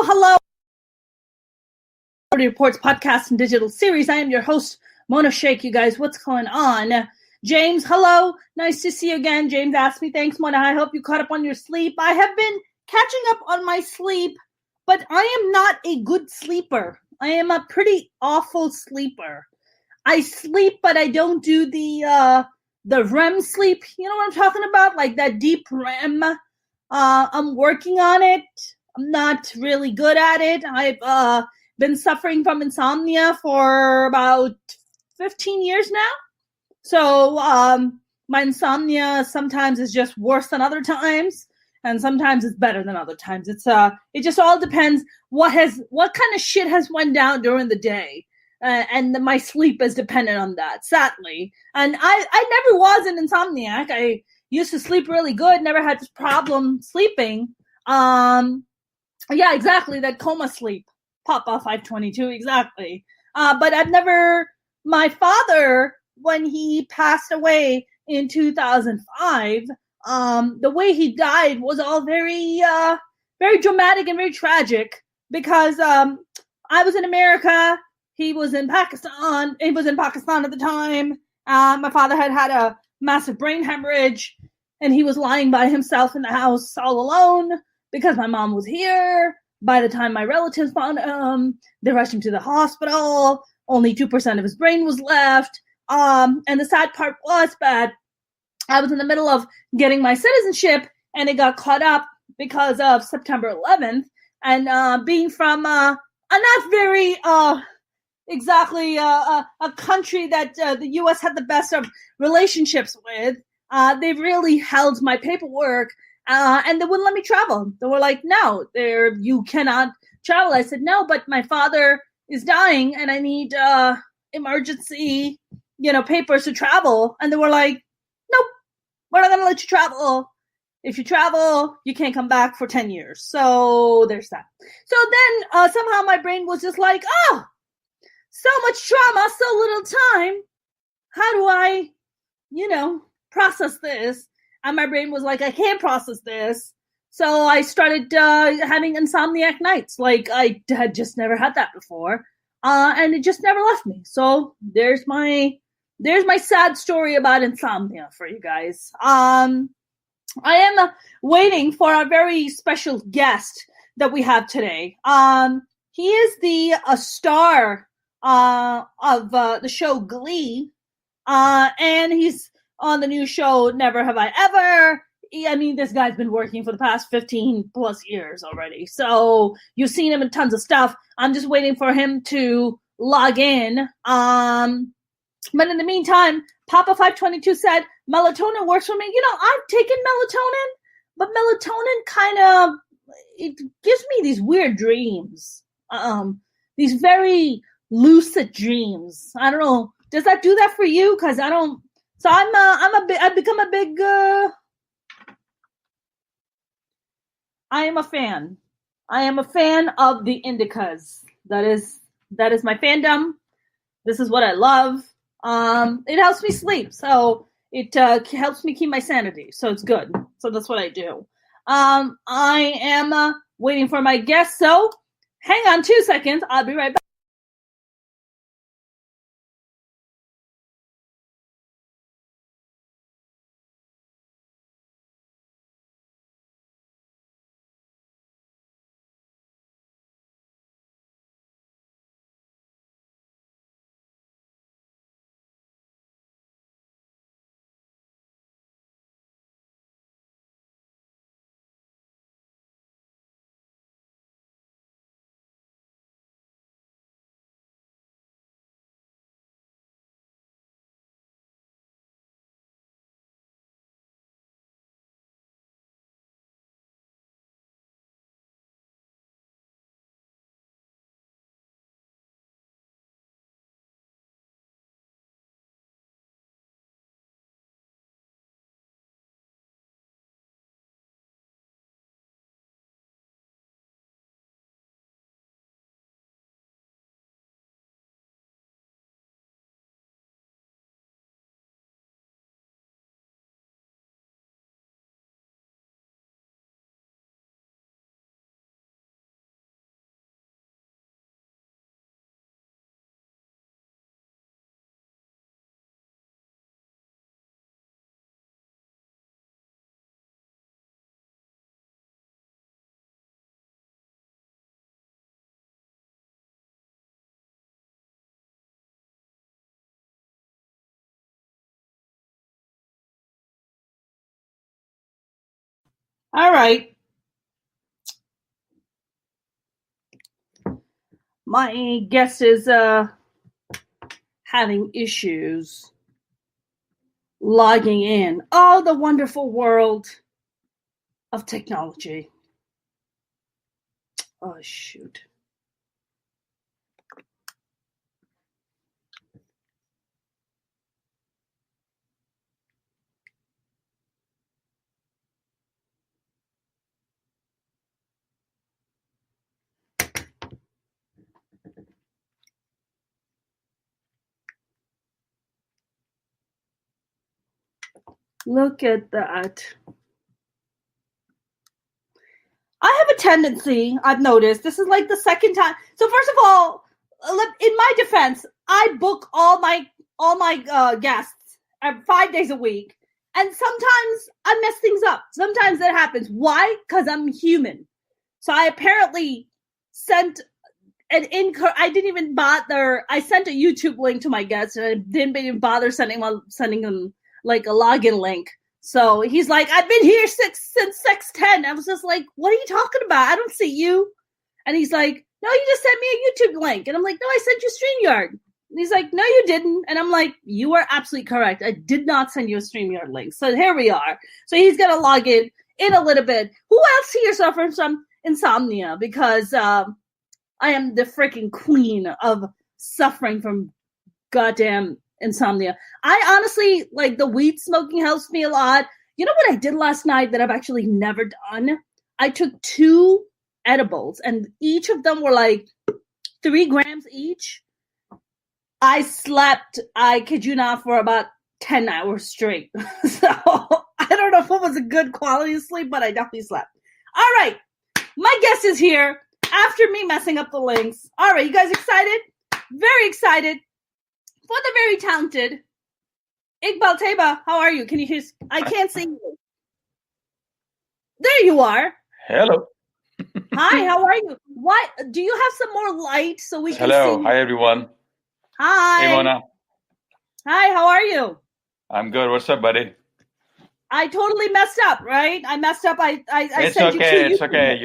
Hello. Reports podcast and digital series. I am your host, Mona Sheikh. You guys, what's going on? James, hello. Nice to see you again. James asked me, thanks, Mona. I hope you caught up on your sleep. I have been catching up on my sleep, but I am not a good sleeper. I am a pretty awful sleeper. I sleep, but I don't do the REM sleep. You know what I'm talking about? Like that deep REM. I'm working on it. I'm not really good at it. I've been suffering from insomnia for about 15 years now. So my insomnia sometimes is just worse than other times, and sometimes it's better than other times. It just all depends what kind of shit has went down during the day. And my sleep is dependent on that, sadly. And I never was an insomniac. I used to sleep really good, never had this problem sleeping. Yeah, exactly, that coma sleep. Papa 522, exactly. But my father, when he passed away in 2005, the way he died was all very, very dramatic and very tragic because I was in America. He was in Pakistan. He was in Pakistan at the time. My father had a massive brain hemorrhage, and he was lying by himself in the house all alone because my mom was here. By the time my relatives found him, they rushed him to the hospital. Only 2% of his brain was left. And the sad part was that I was in the middle of getting my citizenship, and it got caught up because of September 11th. And being from a not very exactly a country that the U.S. had the best of relationships with, they really held my paperwork, and they wouldn't let me travel. They were like, no, you cannot travel. I said, no, but my father is dying, and I need emergency, papers to travel. And they were like, nope, we're not going to let you travel. If you travel, you can't come back for 10 years. So there's that. So then somehow my brain was just like, oh, so much trauma, so little time. How do I, process this? And my brain was like, I can't process this. So I started having insomniac nights. Like I had just never had that before. And it just never left me. So there's my sad story about insomnia for you guys. I am waiting for a very special guest that we have today. He is a star of the show Glee, and he's on the new show Never Have I Ever. I mean, this guy's been working for the past 15 plus years already, so you've seen him in tons of stuff. I'm just waiting for him to log in. But in the meantime, Papa 522 said melatonin works for me. I've taken melatonin, but melatonin kind of, it gives me these weird dreams. These very lucid dreams. I don't know. Does that do that for you? Because I don't. So I've become a big. I am a fan. I am a fan of the indicas. That is my fandom. This is what I love. It helps me sleep, so it helps me keep my sanity. So it's good. So that's what I do. I am waiting for my guest. So hang on 2 seconds. I'll be right back. All right. My guest is having issues logging in. Oh, the wonderful world of technology. Oh, shoot. Look at that. I have a tendency, I've noticed, this is like the second time. So first of all, in my defense, I book all my guests 5 days a week. And sometimes I mess things up. Sometimes that happens. Why? Because I'm human. So I apparently sent I didn't even bother. I sent a YouTube link to my guests, and I didn't even bother sending them like a login link. So he's like, I've been here since 6:10. I was just like, what are you talking about? I don't see you. And he's like, no, you just sent me a YouTube link. And I'm like, no, I sent you StreamYard. And he's like, no, you didn't. And I'm like, you are absolutely correct. I did not send you a StreamYard link. So here we are. So he's going to log in a little bit. Who else here suffers from insomnia? Because I am the freaking queen of suffering from goddamn insomnia. I honestly, like, the weed smoking helps me a lot. You know what I did last night that I've actually never done? I took 2 edibles, and each of them were like 3 grams each. I slept, I kid you not, for about 10 hours straight. So I don't know if it was a good quality of sleep, but I definitely slept. All right. My guest is here after me messing up the links. All right. You guys excited? Very excited for the very talented Iqbal Theba. How are you? Can you hear? I can't see you. There you are. Hello. Hi, how are you? What? Do you have some more light so we can see? Hello. Hi, everyone. Hi. Hey, Mona. Hi, how are you? I'm good. What's up, buddy? I totally messed up, right? I messed up. I It's sent okay. you It's okay.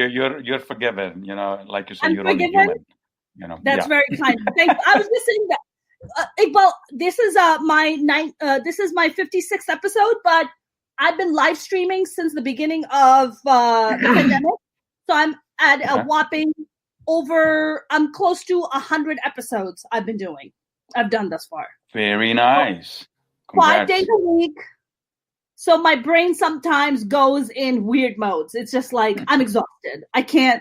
You're forgiven. You know, like you said, I'm you're only forgiven. human. You know. That's Yeah. very kind. Thank you. I was just saying that. Iqbal, this is my 56th episode, but I've been live streaming since the beginning of the pandemic. So I'm at a whopping I'm close to 100 episodes I've done thus far. Very nice. 5 days a week. So my brain sometimes goes in weird modes. It's just like, I'm exhausted.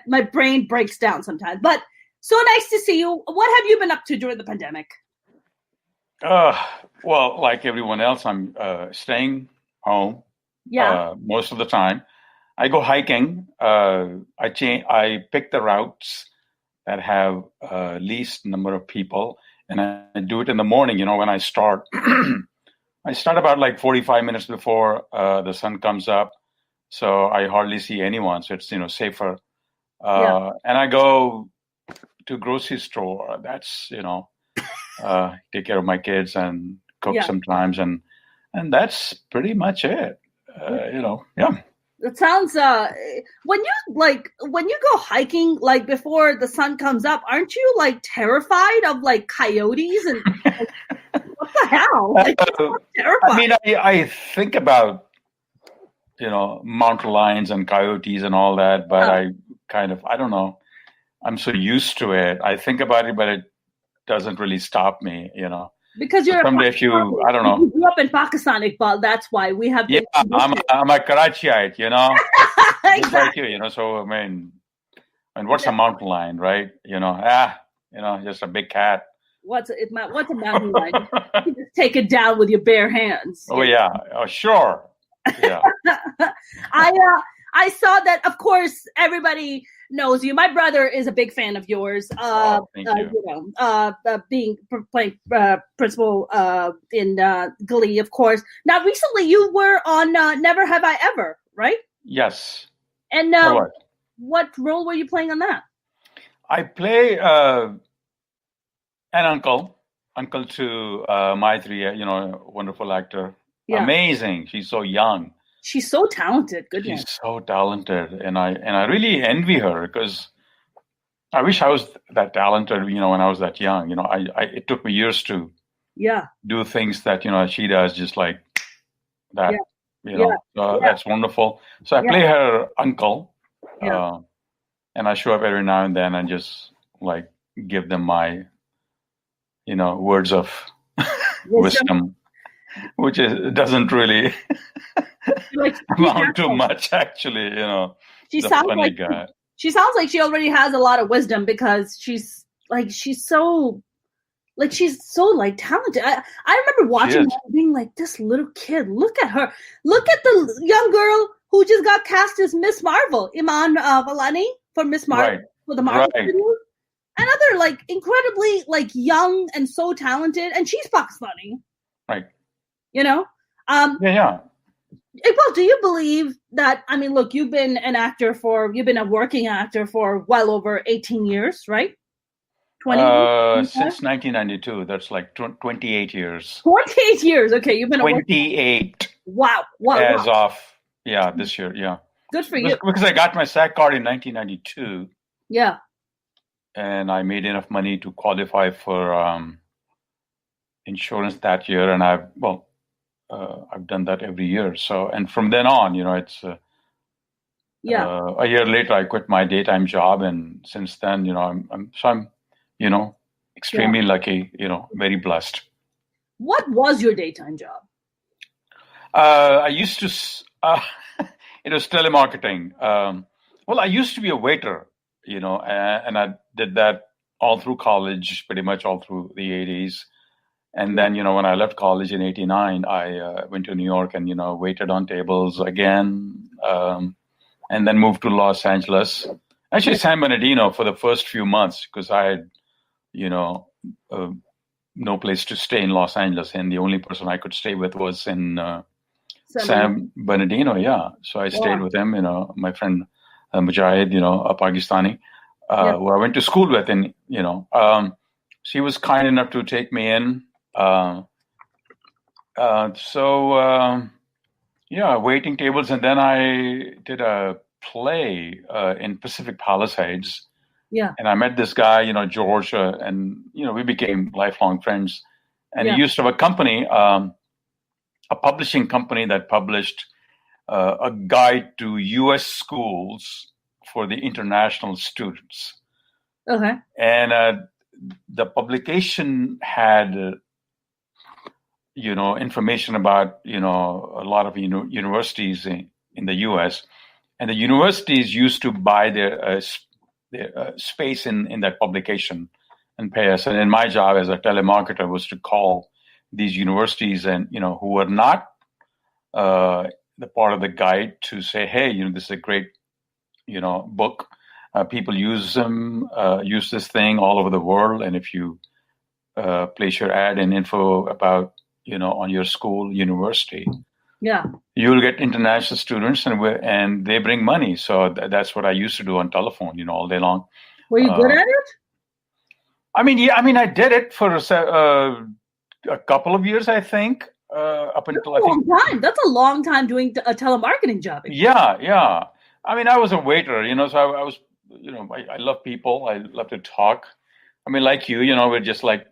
My brain breaks down sometimes. But so nice to see you. What have you been up to during the pandemic? Well, like everyone else, I'm staying home. Most of the time. I go hiking. I pick the routes that have least number of people, and I do it in the morning. You know, when I start, I start about like 45 minutes before the sun comes up, so I hardly see anyone. So it's safer. And I go to grocery store. That's take care of my kids and cook sometimes, and that's pretty much it. Yeah. It sounds when you go hiking, like, before the sun comes up, aren't you like terrified of like coyotes and what the hell? Like, terrified. I mean, I think about mountain lions and coyotes and all that, but I don't know. I'm so used to it. I think about it, but it doesn't really stop me, Because you're someday if you, I don't know. You grew up in Pakistani, Iqbal. That's why we have. Yeah, I'm a Karachiite, Exactly. Just like you, So I mean, what's a mountain lion, right? Just a big cat. What's a mountain lion? You can just take it down with your bare hands. Oh yeah, sure. Yeah. I saw that. Of course, everybody knows you. My brother is a big fan of yours. Thank you. Being playing principal in Glee, of course. Now, recently you were on Never Have I Ever, right? Yes. And what role were you playing on that? I play an uncle to Maitri, wonderful actor. Yeah. Amazing. She's so young. She's so talented. Goodness. She's so talented, and I really envy her because I wish I was that talented. When I was that young. It took me years to do things that she does, just like that. That's wonderful. So I play her uncle, and I show up every now and then and just like give them my words of wisdom, which doesn't really amount to much, actually. She sounds like guy. She sounds like she already has a lot of wisdom because she's so talented. I remember watching her being like, this little kid, look at her. Look at the young girl who just got cast as Miss Marvel, Iman Vellani for Miss Marvel, for the Marvel studios. Another incredibly young and so talented, and she's Pakistani. Right. Yeah. Iqbal, do you believe that, look, you've been a working actor for well over 18 years, right? 20 since 1992. That's like 28 years. 28 years. Okay, you've been 28. Wow. As of this year, yeah. Good for you. Because I got my SAG card in 1992. Yeah. And I made enough money to qualify for insurance that year, and I've done that every year. So, and from then on, it's a year later I quit my daytime job, and since then, I'm extremely lucky, very blessed. What was your daytime job? I used to it was telemarketing. I used to be a waiter, and I did that all through college, pretty much all through the 80s. And then, when I left college in 89, I went to New York and, waited on tables again, and then moved to Los Angeles. Actually, San Bernardino for the first few months, because I had, no place to stay in Los Angeles. And the only person I could stay with was in San Bernardino, So I stayed with him, my friend Mujahid, a Pakistani, who I went to school with. And, she was kind enough to take me in. Waiting tables, and then I did a play in Pacific Palisades. Yeah. And I met this guy, George, and we became lifelong friends. And he used to have a company, a publishing company that published a guide to U.S. schools for the international students. Okay. And the publication had information about, a lot of universities in the U.S. And the universities used to buy their space in that publication and pay us. And my job as a telemarketer was to call these universities and, who were not the part of the guide to say, hey, this is a great, book. People use this thing all over the world. And if you place your ad and info about, on your school, university, you'll get international students and they bring money. So that's what I used to do on telephone, all day long. Were you good at it? I did it for a couple of years, I think. Up until That's a long time. That's a long time doing a telemarketing job. Yeah. I was a waiter, so I was, I love people. I love to talk. Like you, we're just like.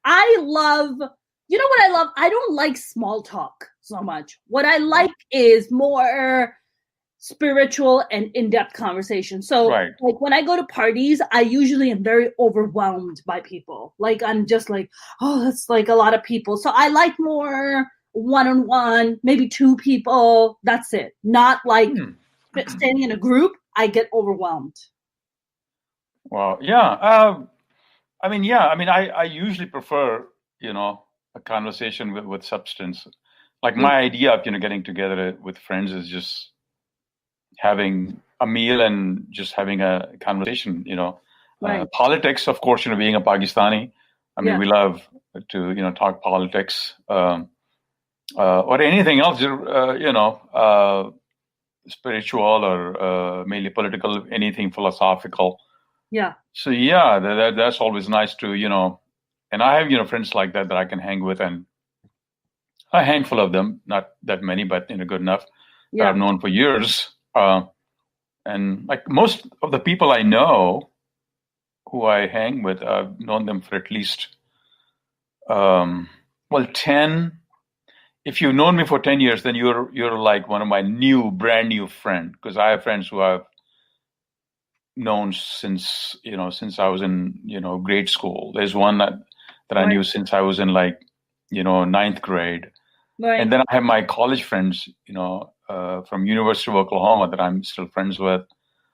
I love, what I love? I don't like small talk so much. What I like is more spiritual and in-depth conversation. So like when I go to parties, I usually am very overwhelmed by people. Like I'm just like, oh, that's like a lot of people. So I like more one-on-one, maybe two people. That's it. Not like standing in a group. I get overwhelmed. Well, yeah. I usually prefer, a conversation with substance. Like my idea of, getting together with friends is just having a meal and just having a conversation, Politics, of course, being a Pakistani, we love to, talk politics, or anything else, spiritual or mainly political, anything philosophical. Yeah. So that's always nice to, and I have, friends like that I can hang with and a handful of them, not that many, but good enough that I've known for years. And like most of the people I know who I hang with, I've known them for at least 10. If you've known me for 10 years, then you're like one of my brand new friend, because I have friends who I've known since I was in grade school. There's one that I knew since I was in ninth grade. Right. And then I have my college friends, from University of Oklahoma that I'm still friends with.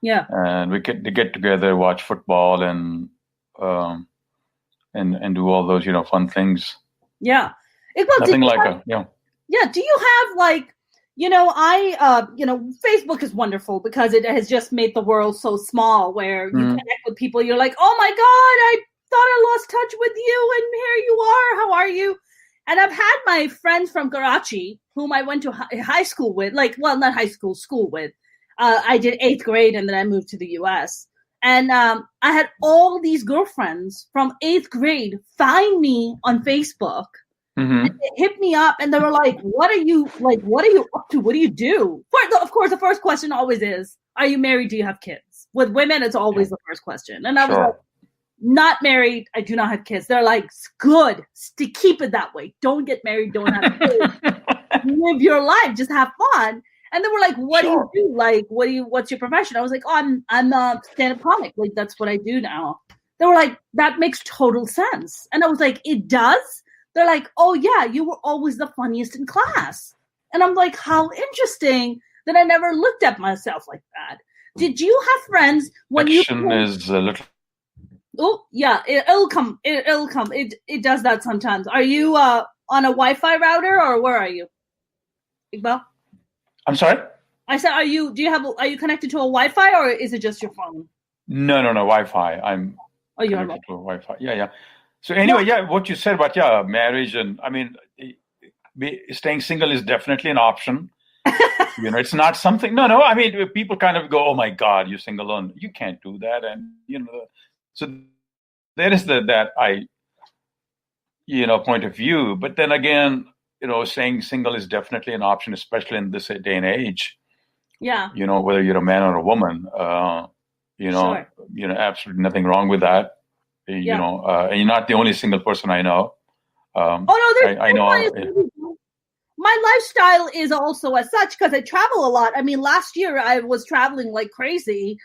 Yeah. And we get together, watch football, and do all those fun things. Yeah. Nothing like Yeah. Do you have Facebook is wonderful because it has just made the world so small where you connect with people. You're like, oh my God, I thought I lost touch with you, and here you are. How are you? And I've had my friends from Karachi, whom I went to high school with, not high school, school with. I did 8th grade, and then I moved to the U.S. And I had all these girlfriends from 8th grade find me on Facebook. Mm-hmm. And they hit me up, and they were like, what are you up to? What do you do? Of course, the first question always is, are you married? Do you have kids? With women, it's always the first question. And I was like, not married. I do not have kids. They're like, good. Keep it that way. Don't get married. Don't have kids. Live your life. Just have fun. And they were like, what do you do? Like, what's your profession? I was like, oh, I'm a stand-up comic. Like, that's what I do now. They were like, that makes total sense. And I was like, it does? They're like, oh yeah, you were always the funniest in class. And I'm like, how interesting that I never looked at myself like that. Did you have friends when Action is a little... Oh yeah, it'll come. It'll come. It does that sometimes. Are you on a Wi-Fi router, or where are you, Iqbal? I'm sorry? I said, are you connected to a Wi-Fi, or is it just your phone? No, Wi-Fi. I'm connected to a Wi-Fi. Yeah. So anyway, what you said about marriage, and I mean, staying single is definitely an option. It's not something. No. I mean, people kind of go, "Oh my God, you're single alone. You can't do that," and so there is that point of view. But then again, staying single is definitely an option, especially in this day and age. Yeah. Whether you're a man or a woman, absolutely nothing wrong with that. And you're not the only single person I know. I know. My lifestyle is also as such because I travel a lot. I mean, last year I was traveling like crazy.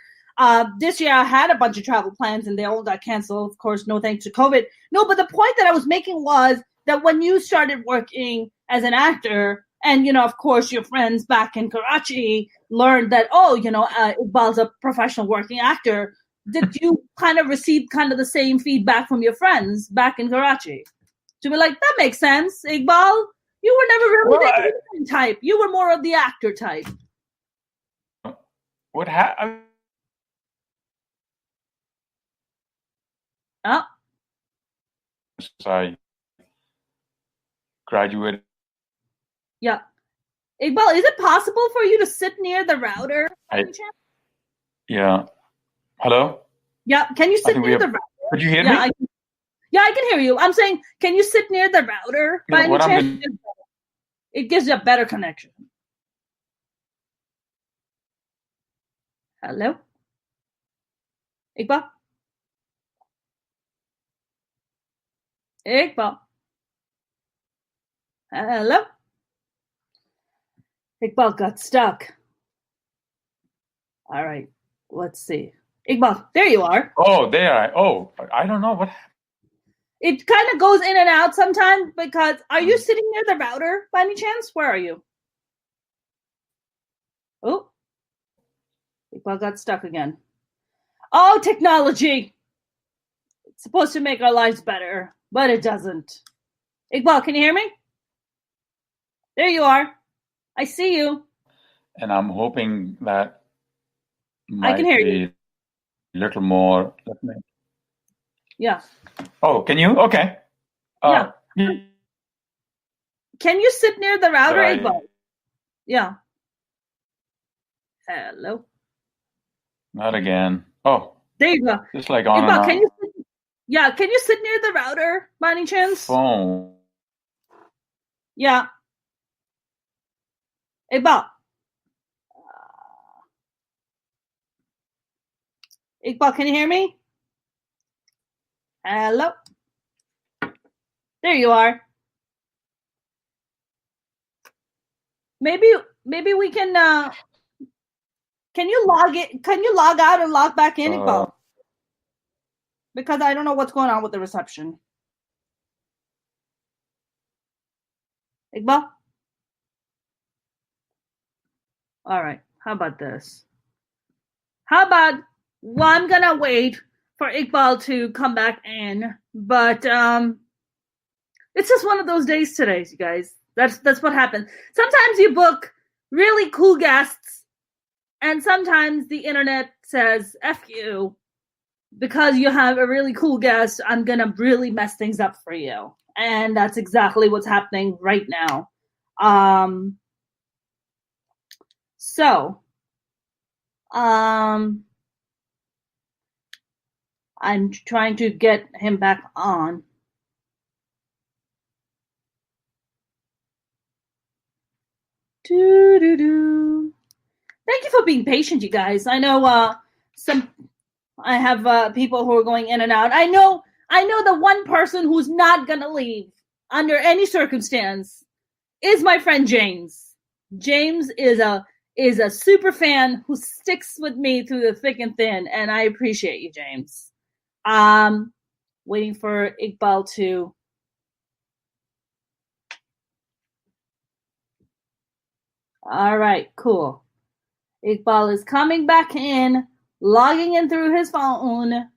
This year I had a bunch of travel plans and they all got canceled. Of course, no thanks to COVID. No, but the point that I was making was that when you started working as an actor, and, of course, your friends back in Karachi learned that, Iqbal's a professional working actor. Did you kind of receive kind of the same feedback from your friends back in Karachi? To be like, that makes sense, Iqbal. You were never really the acting type. You were more of the actor type. What happened? I graduated. Yeah. Iqbal, is it possible for you to sit near the router? Yeah. Hello? Yeah. Can you sit near the router? Could you hear me? I can hear you. I'm saying, can you sit near the router by any chance? It gives you a better connection. Hello? Iqbal? Iqbal? Hello? Iqbal got stuck. All right. Let's see. Iqbal, there you are. Oh, there. I don't know what happened. It kind of goes in and out sometimes because are you sitting near the router by any chance? Where are you? Oh, Iqbal got stuck again. Oh, technology. It's supposed to make our lives better, but it doesn't. Iqbal, can you hear me? There you are. I see you. And I'm hoping that I can hear you. A little more. Yeah. Oh, can you? Okay. Yeah. Can you sit near the router, Iqbal? Yeah. Hello. Not again. Oh. There you go. Just like on Iqbal, and on. Can you sit near the router by any chance? Phone. Yeah. Iqbal. Iqbal, can you hear me? Hello. There you are. Maybe we can you log it? Can you log out and log back in, Iqbal? Because I don't know what's going on with the reception. Iqbal? All right. How about this? How about I'm gonna wait for Iqbal to come back in, but it's just one of those days today, you guys. That's what happens. Sometimes you book really cool guests, and sometimes the internet says "F you," because you have a really cool guest. I'm gonna really mess things up for you, and that's exactly what's happening right now. So, I'm trying to get him back on. Doo-doo-doo. Thank you for being patient, you guys. I know I have people who are going in and out. I know the one person who's not gonna leave under any circumstance is my friend James. James is a super fan who sticks with me through the thick and thin, and I appreciate you, James. Waiting for Iqbal to. All right, cool. Iqbal is coming back in, logging in through his phone,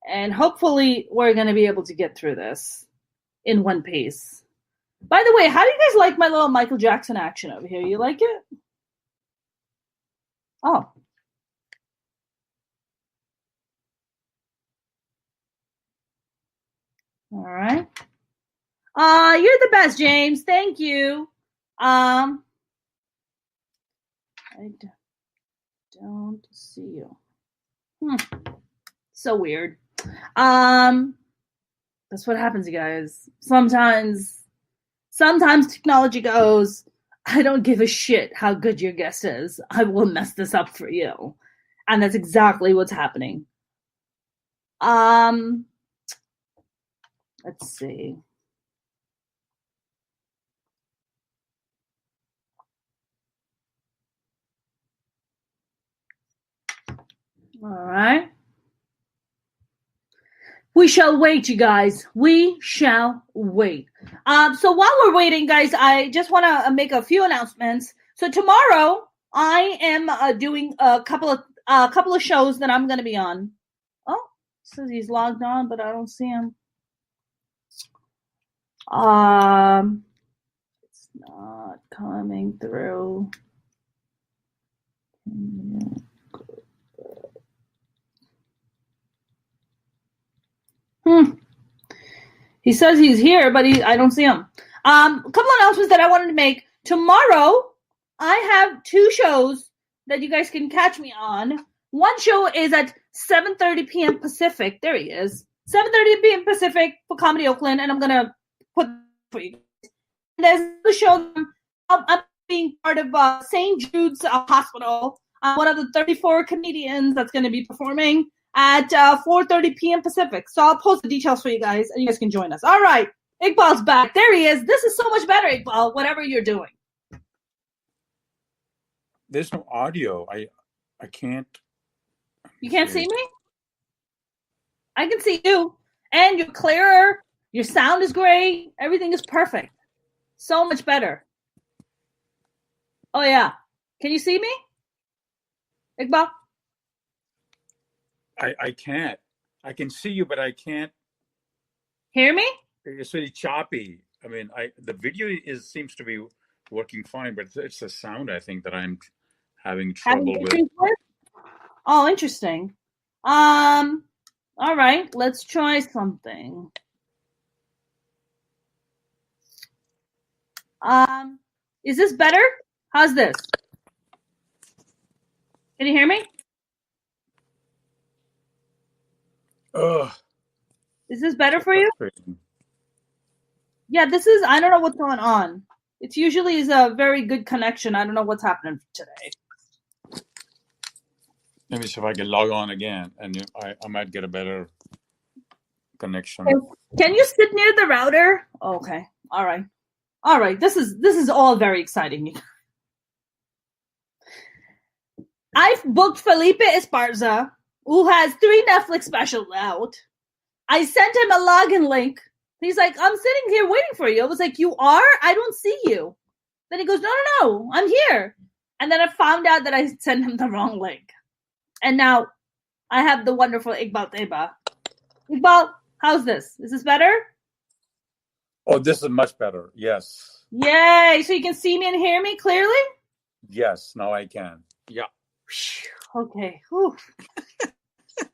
and hopefully we're going to be able to get through this in one piece. By the way, how do you guys like my little Michael Jackson action over here? You like it? Oh. All right. You're the best, James. Thank you. I don't see you. So weird. That's what happens, you guys. Sometimes technology goes, I don't give a shit how good your guest is. I will mess this up for you. And that's exactly what's happening. Let's see. All right. We shall wait, you guys. We shall wait. So while we're waiting, guys, I just want to make a few announcements. So tomorrow, I am doing a couple of shows that I'm going to be on. Oh, it says he's logged on, but I don't see him. It's not coming through. He says he's here, but I don't see him. A couple announcements that I wanted to make. Tomorrow, I have 2 shows that you guys can catch me on. One show is at 7:30 p.m. Pacific. There he is. 7:30 p.m. Pacific for Comedy Oakland, and I'm going to put for you. And there's the show. I'm being part of St. Jude's Hospital. I'm one of the 34 comedians that's going to be performing at 4:30 p.m. Pacific. So I'll post the details for you guys, and you guys can join us. All right. Iqbal's back. There he is. This is so much better, Iqbal, whatever you're doing. There's no audio. I can't. You can't see me? I can see you. And you're clearer. Your sound is great. Everything is perfect. So much better. Oh, yeah. Can you see me? Iqbal? I can't. I can see you, but I can't. Hear me? It's really choppy. I mean, the video seems to be working fine, but it's the sound, I think, that I'm having trouble with. Oh, interesting. All right, let's try something. Is this better? How's this? Can you hear me? Ugh. Is this better for you? Yeah, this is, I don't know what's going on. It usually is a very good connection. I don't know what's happening today. Let me see if I can log on again, and I might get a better connection. Can you sit near the router? Okay. All right. This is all very exciting. I've booked Felipe Esparza, who has 3 Netflix specials out. I sent him a login link. He's like, I'm sitting here waiting for you. I was like, you are? I don't see you. Then he goes, no, I'm here. And then I found out that I sent him the wrong link. And now I have the wonderful Iqbal Theba. Iqbal, how's this? Is this better? Oh, this is much better. Yes. Yay. So you can see me and hear me clearly? Yes, now I can. Yeah. Okay. Whew.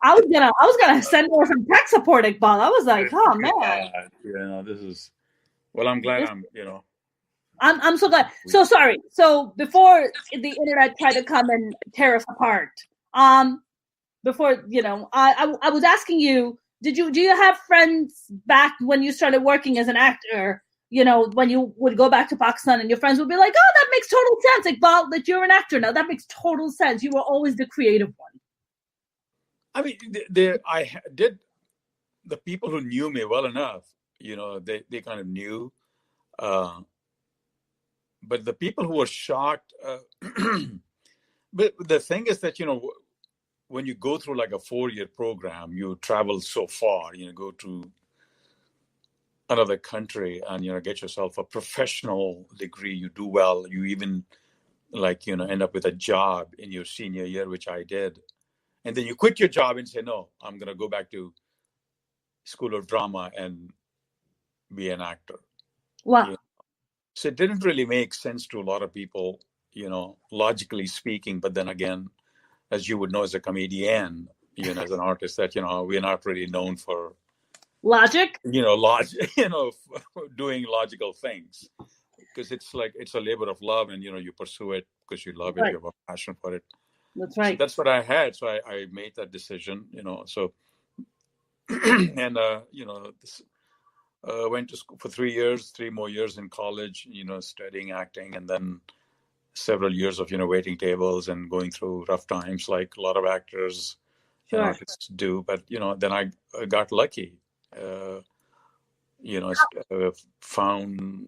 I was gonna send her some tech support, Iqbal. I was like, oh man. This is. Well, I'm glad I'm so glad. So sorry. So before the internet tried to come and tear us apart, before I was asking you, do you have friends back when you started working as an actor? When you would go back to Pakistan and your friends would be like, oh, that makes total sense, Iqbal, that you're an actor now. That makes total sense. You were always the creative one. I mean, I did. The people who knew me well enough, they kind of knew. But the people who were shocked, but the thing is that, when you go through like a 4-year program, you travel so far, go to another country and, get yourself a professional degree, you do well, you even end up with a job in your senior year, which I did. And then you quit your job and say, no, I'm going to go back to School of Drama and be an actor. Wow. So it didn't really make sense to a lot of people, logically speaking. But then again, as you would know, as a comedian, as an artist, that, we're not really known for logic, doing logical things, because it's a labor of love, and, you pursue it because you love it, you have a passion for it. That's right. So that's what I had. So I made that decision, so, and, went to school for 3 years, 3 more years in college, studying acting, and then several years of, waiting tables and going through rough times like a lot of actors and artists do. But, then I got lucky, found,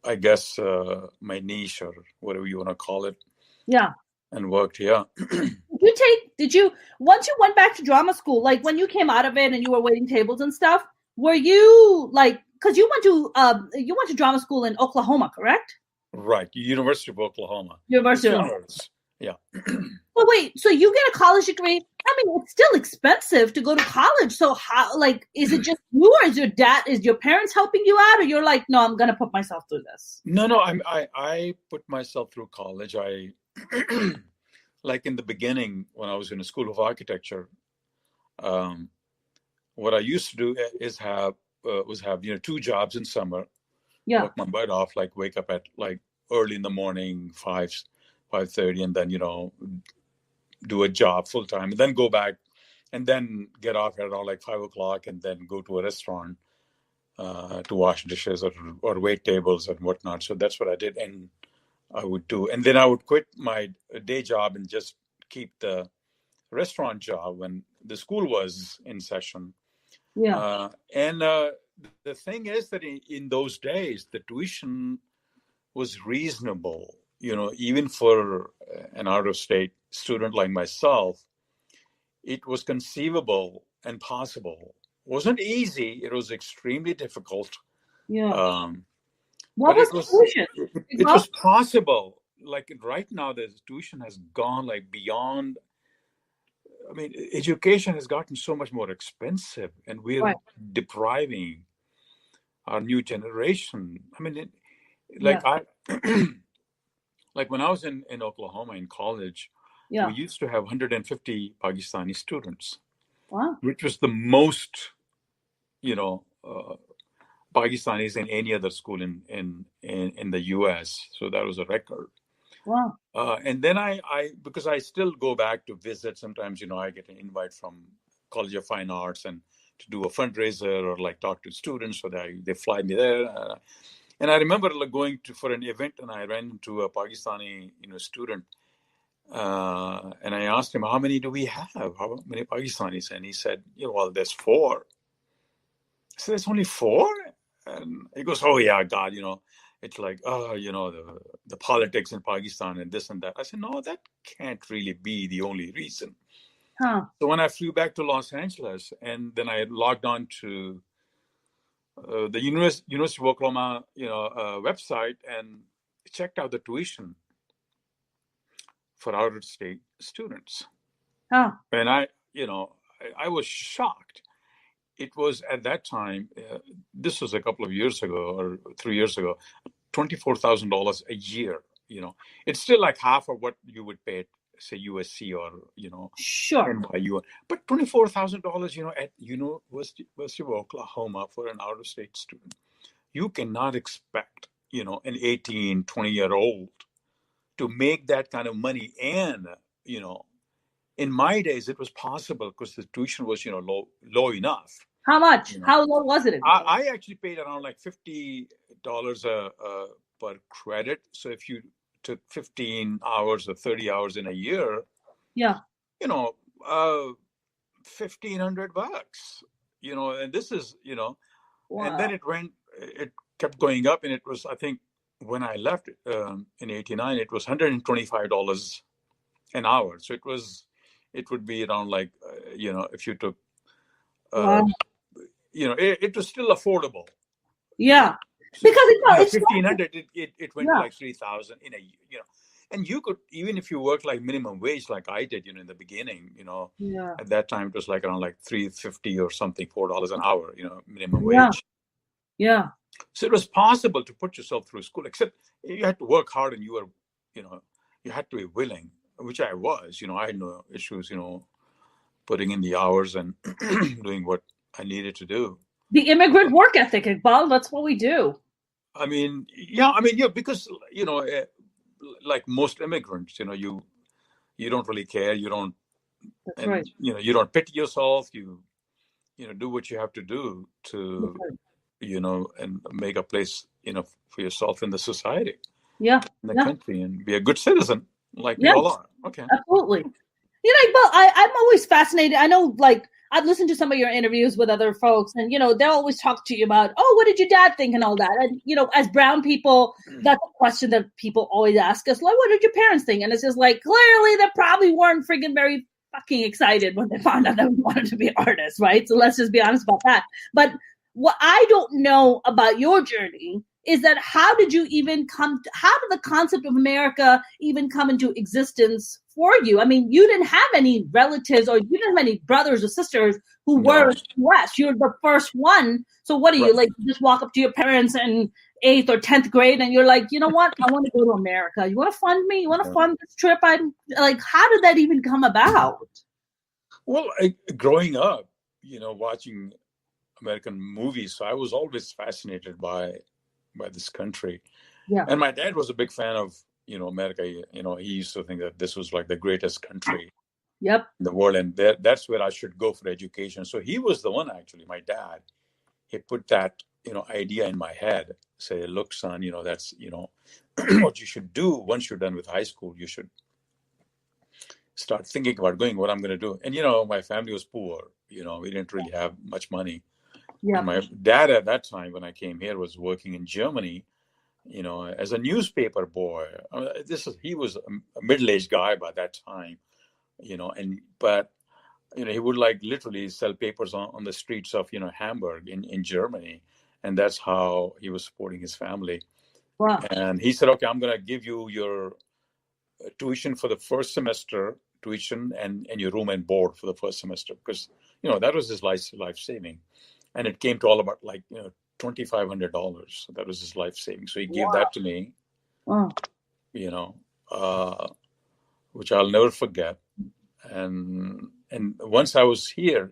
I guess, my niche or whatever you want to call it. Yeah. And worked, yeah. Did you, once you went back to drama school, like when you came out of it and you were waiting tables and stuff, were you because you went to drama school in Oklahoma, correct? Right. University of Oklahoma. University of Oklahoma. Yeah. Well, wait, so you get a college degree. I mean, it's still expensive to go to college. So how, is it just you, or is your parents helping you out, or you're like, no, I'm going to put myself through this? No, I put myself through college. I, like in the beginning when I was in a school of architecture, what I used to do is have 2 jobs in summer. Yeah. Work my butt off, wake up at early in the morning, 5:30, and then, do a job full time, and then go back, and then get off at around 5:00, and then go to a restaurant to wash dishes or wait tables and whatnot. So that's what I did, and I would do, and then I would quit my day job and just keep the restaurant job when the school was in session. Yeah. And the thing is that in those days, the tuition was reasonable, even for an out-of-state student like myself. It was conceivable and possible. It wasn't easy. It was extremely difficult. Yeah. What was the tuition? It was possible. Right now, the tuition has gone beyond. I mean, education has gotten so much more expensive, and we're depriving our new generation. I mean, when I was in Oklahoma in college, we used to have 150 Pakistani students. Wow. Which was the most, Pakistanis in any other school in the U.S. So that was a record. Wow. And then I because I still go back to visit. Sometimes, I get an invite from College of Fine Arts and to do a fundraiser or talk to students, so they fly me there. And I remember going for an event, and I ran into a Pakistani, student, and I asked him, "How many do we have? How many Pakistanis?" And he said, "Well, there's 4." I said, "There's only 4?" And he goes, "Oh yeah, God, it's like, the politics in Pakistan and this and that." I said, "No, that can't really be the only reason." Huh. So when I flew back to Los Angeles, and then I logged on to the University of Oklahoma, website, and checked out the tuition for out-of-state students. Huh. And I was shocked. It was at that time, this was a couple of years ago or 3 years ago, $24,000 a year. It's still like half of what you would pay at, say, USC or sure, NYU. But $24,000, at University of Oklahoma for an out-of-state student, you cannot expect, an 18, 20-year-old to make that kind of money. And in my days, it was possible because the tuition was, low enough. How much? How low was it? I actually paid around like $50 per credit. So if you took 15 hours or 30 hours in a year, $1,500, and this is, wow. And then it kept going up, and it was, I think, when I left in '89, it was $125 an hour. So it would be around like, if you took, wow. It was still affordable. Yeah. Because it's 1,500, it went to like 3,000 in a year, and you could, even if you worked like minimum wage, like I did, in the beginning, at that time it was like around like $3.50 or something, $4 an hour, minimum wage. Yeah. So it was possible to put yourself through school, except you had to work hard, and you were, you had to be willing, which I was. I had no issues, putting in the hours and doing what I needed to do. The immigrant work ethic, Iqbal, that's what we do. Because, like most immigrants, you don't really care. You don't, that's right. You don't pity yourself. You do what you have to do to, and make a place, for yourself in the society. Yeah. In the country, and be a good citizen like we all are. Okay. Absolutely. Iqbal, I'm always fascinated. I know, like, I've listened to some of your interviews with other folks, and, they'll always talk to you about, oh, what did your dad think and all that? And, as brown people, that's a question that people always ask us, like, what did your parents think? And it's just like, clearly they probably weren't freaking very fucking excited when they found out that we wanted to be artists, right? So let's just be honest about that. But what I don't know about your journey is that how did the concept of America even come into existence for you? I mean, you didn't have any relatives, or you didn't have any brothers or sisters who were West. You're the first one. So what are you, like, just walk up to your parents in 8th or 10th grade and you're like, you know what? I want to go to America. You want to fund me? You want to fund this trip? I'm like, how did that even come about? Well, growing up, watching American movies, so I was always fascinated by this country. Yeah. And my dad was a big fan of, America. He used to think that this was like the greatest country in the world. And that's where I should go for education. So he was the one, actually, my dad. He put that, idea in my head. Say, look, son, that's, what you should do once you're done with high school. You should start thinking about what I'm going to do. And, my family was poor. We didn't really have much money. Yeah. And my dad at that time, when I came here, was working in Germany, as a newspaper boy. He was a middle-aged guy by that time, but he would like literally sell papers on the streets of, Hamburg in Germany. And that's how he was supporting his family. Wow. And he said, okay, I'm going to give you your tuition for the first semester, and your room and board for the first semester, because, that was his life saving. And it came to all about like, $2,500. So that was his life savings. So he gave that to me, which I'll never forget. And once I was here,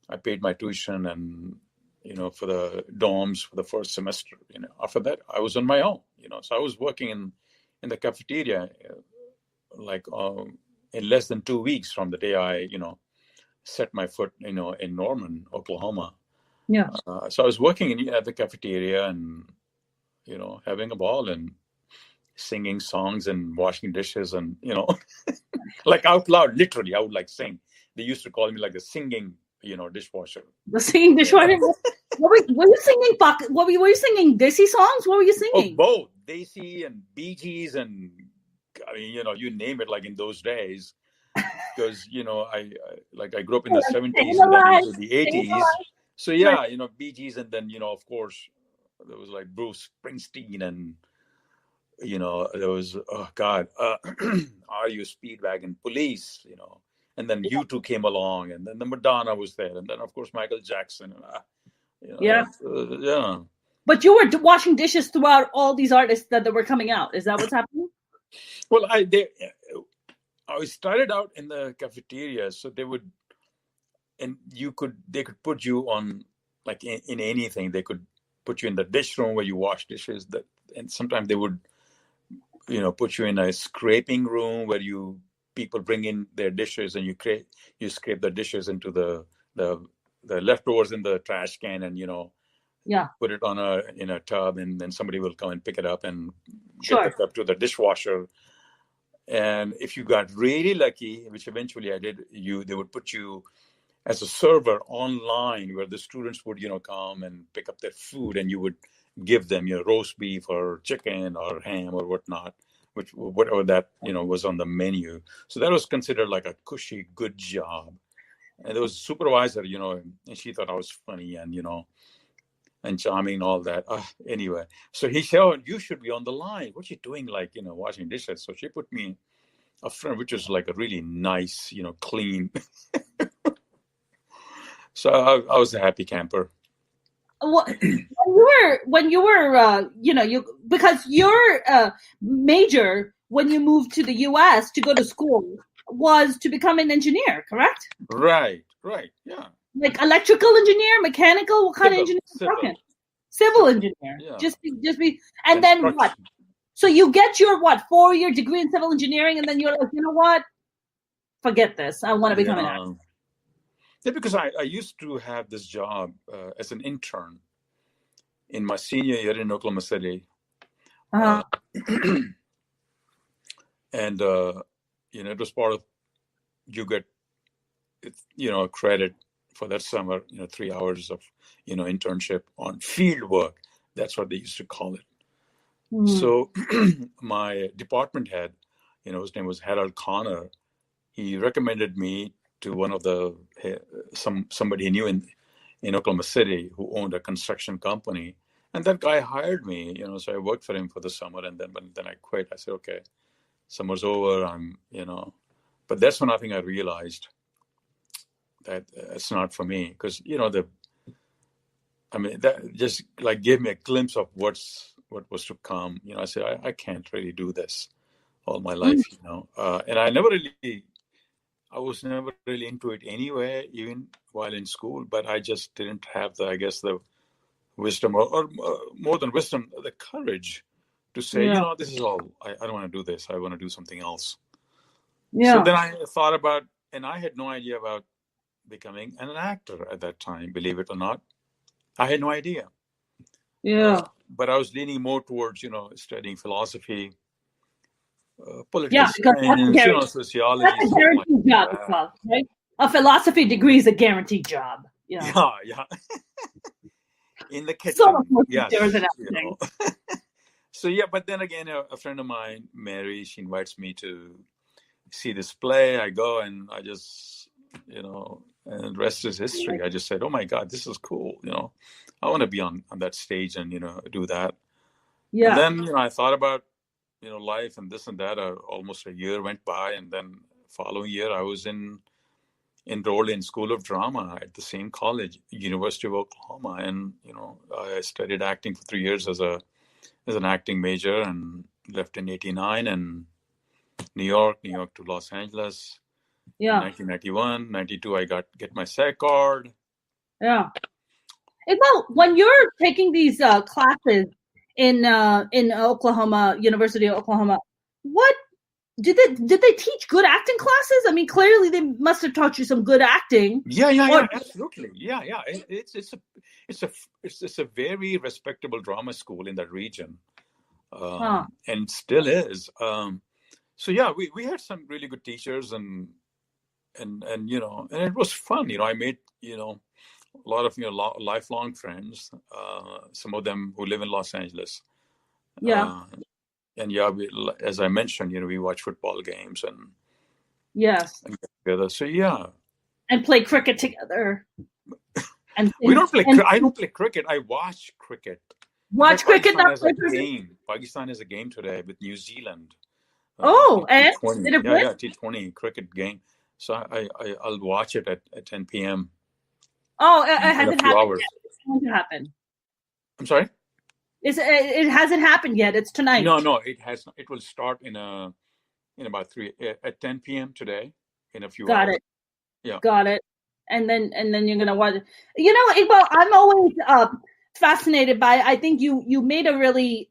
I paid my tuition and, for the dorms for the first semester. After that, I was on my own. So I was working in the cafeteria, like in less than 2 weeks from the day I, set my foot, in Norman, Oklahoma. Yeah. So I was working at the cafeteria, and having a ball and singing songs and washing dishes and, like out loud, literally, I would like sing. They used to call me like the singing, dishwasher. The singing dishwasher. Were you singing? Were you singing Desi songs? What were you singing? Oh, both Desi and Bee Gees and you name it. Like in those days, because I grew up in the 70s and then into the 80s. So yeah, Bee Gees, and then of course there was like Bruce Springsteen, and there was RU Speedwagon Police, and then U2 came along, and then the Madonna was there, and then of course Michael Jackson. Yeah. But you were washing dishes throughout all these artists that were coming out. Is that what's happening? Well, I started out in the cafeteria, so they would, and they could put you on like in anything. They could put you in the dish room where you wash dishes. And sometimes they would, put you in a scraping room where people bring in their dishes, and you scrape the dishes into the leftovers in the trash can, and put it in a tub, and then somebody will come and pick it up and get it up to the dishwasher. And if you got really lucky, which eventually I did, they would put you as a server online, where the students would come and pick up their food, and you would give them roast beef or chicken or ham or whatnot, whatever that was on the menu. So that was considered like a cushy, good job. And there was a supervisor, and she thought I was funny and and charming and all that. Anyway, so he said, "Oh, you should be on the line. What you doing, like washing dishes?" So she put me a friend, which was like a really nice, clean. So I was a happy camper. When you were because your major when you moved to the U.S. to go to school was to become an engineer, correct? Right, yeah. Like electrical engineer, mechanical, what kind of engineer? Civil engineer. Yeah. Just be, and then what? So you get your 4-year degree in civil engineering, and then you're like, you know what? Forget this. I want to become an actor. Yeah, because I used to have this job as an intern in my senior year in Oklahoma City. Uh-huh. And it was part of, you get credit for that summer, 3 hours of internship on field work. That's what they used to call it. So my department head, his name was Harold Connor. He recommended me to one of somebody he knew in Oklahoma City who owned a construction company, and that guy hired me. So I worked for him for the summer, and then I quit. I said, okay, summer's over. But that's when I think I realized that it's not for me, because that just like gave me a glimpse of what was to come. I said, I can't really do this all my life, and I was never really into it anyway, even while in school, but I just didn't have the wisdom or more than wisdom, the courage to say, this is all, I don't want to do this. I want to do something else. Yeah. So then I thought about, and I had no idea about becoming an actor at that time, believe it or not. I had no idea. Yeah. But I was leaning more towards, studying philosophy, political science, sociology. That's a guaranteed job as well, right? A philosophy degree is a guaranteed job. Yeah. In the kitchen. So yeah, but then again, a friend of mine, Mary, she invites me to see this play. I go, and I just, and the rest is history. I just said, oh my God, this is cool. I want to be on that stage and, do that. Yeah. And then, I thought about, life and this and that. Almost a year went by, and then following year I was enrolled in School of Drama at the same college, University of Oklahoma, and I studied acting for 3 years as an acting major, and left in '89, and New York to Los Angeles. Yeah. 1991, 92, I get my SAG card. Yeah. Well, when you're taking these classes in Oklahoma, University of Oklahoma, what did they teach good acting classes? I mean, clearly they must have taught you some good acting. Yeah, absolutely. Yeah. It's a very respectable drama school in that region, and still is. So yeah, we had some really good teachers, and you know, and it was fun. You know, I made, you know, a lot of, you know, lifelong friends. Some of them who live in Los Angeles. Yeah. And yeah, as I mentioned, you know, we watch football games and yes, and get together. So yeah, and play cricket together. And we don't play. I don't play cricket. I watch cricket. Watch cricket. Pakistan has a game. Pakistan has a game today with New Zealand. And T20. T20 cricket game. So I'll watch it at 10 p.m. Oh, it hasn't happened yet. It's going to happen. I'm sorry? It hasn't happened yet. It's tonight. No, it has. It will start in about 10 p.m. today. In a few hours. Got it. Yeah. Got it. And then you're gonna watch it. You know, Iqbal, I'm always fascinated by. I think you made a really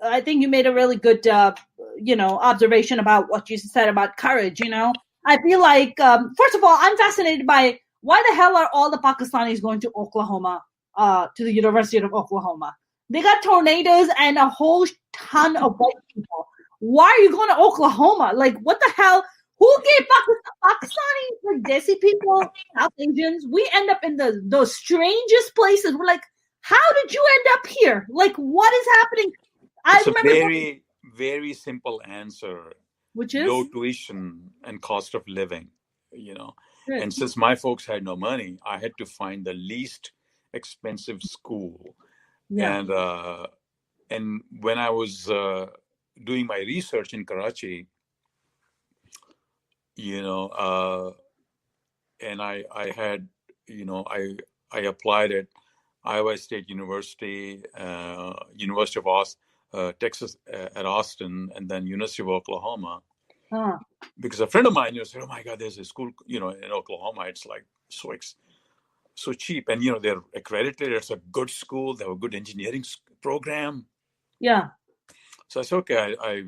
good observation about what you said about courage. You know, I feel like first of all, I'm fascinated by why the hell are all the Pakistanis going to Oklahoma, to the University of Oklahoma? They got tornadoes and a whole ton of white people. Why are you going to Oklahoma? Like, what the hell? Who gave Pakistani, like Desi people, South Asians? We end up in those strangest places. We're like, how did you end up here? Like, what is happening? It's a very, very simple answer. Which is? Low tuition and cost of living, you know. Right. And since my folks had no money, I had to find the least expensive school. Yeah. And when I was doing my research in Karachi, you know, and I had, you know, I applied at Iowa State University, University of Texas at Austin, and then University of Oklahoma. Because a friend of mine, you know, said, "Oh my God, there's a school, you know, in Oklahoma. It's like so cheap, and you know, they're accredited. It's a good school. They have a good engineering program." Yeah. So I said, okay, I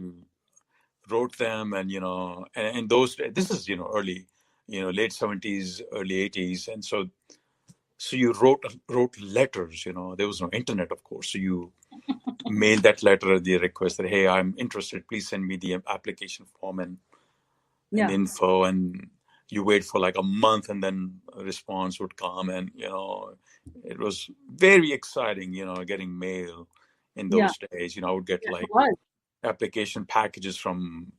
wrote them, and you know, and those, this is, you know, early, you know, late 70s, early 80s, and so you wrote letters. You know, there was no internet, of course, so you mailed that letter, the request that, hey, I'm interested, please send me the application form and info, and you wait for like a month, and then a response would come, and you know, it was very exciting, you know, getting mail in those days. You know, I would get like application packages from,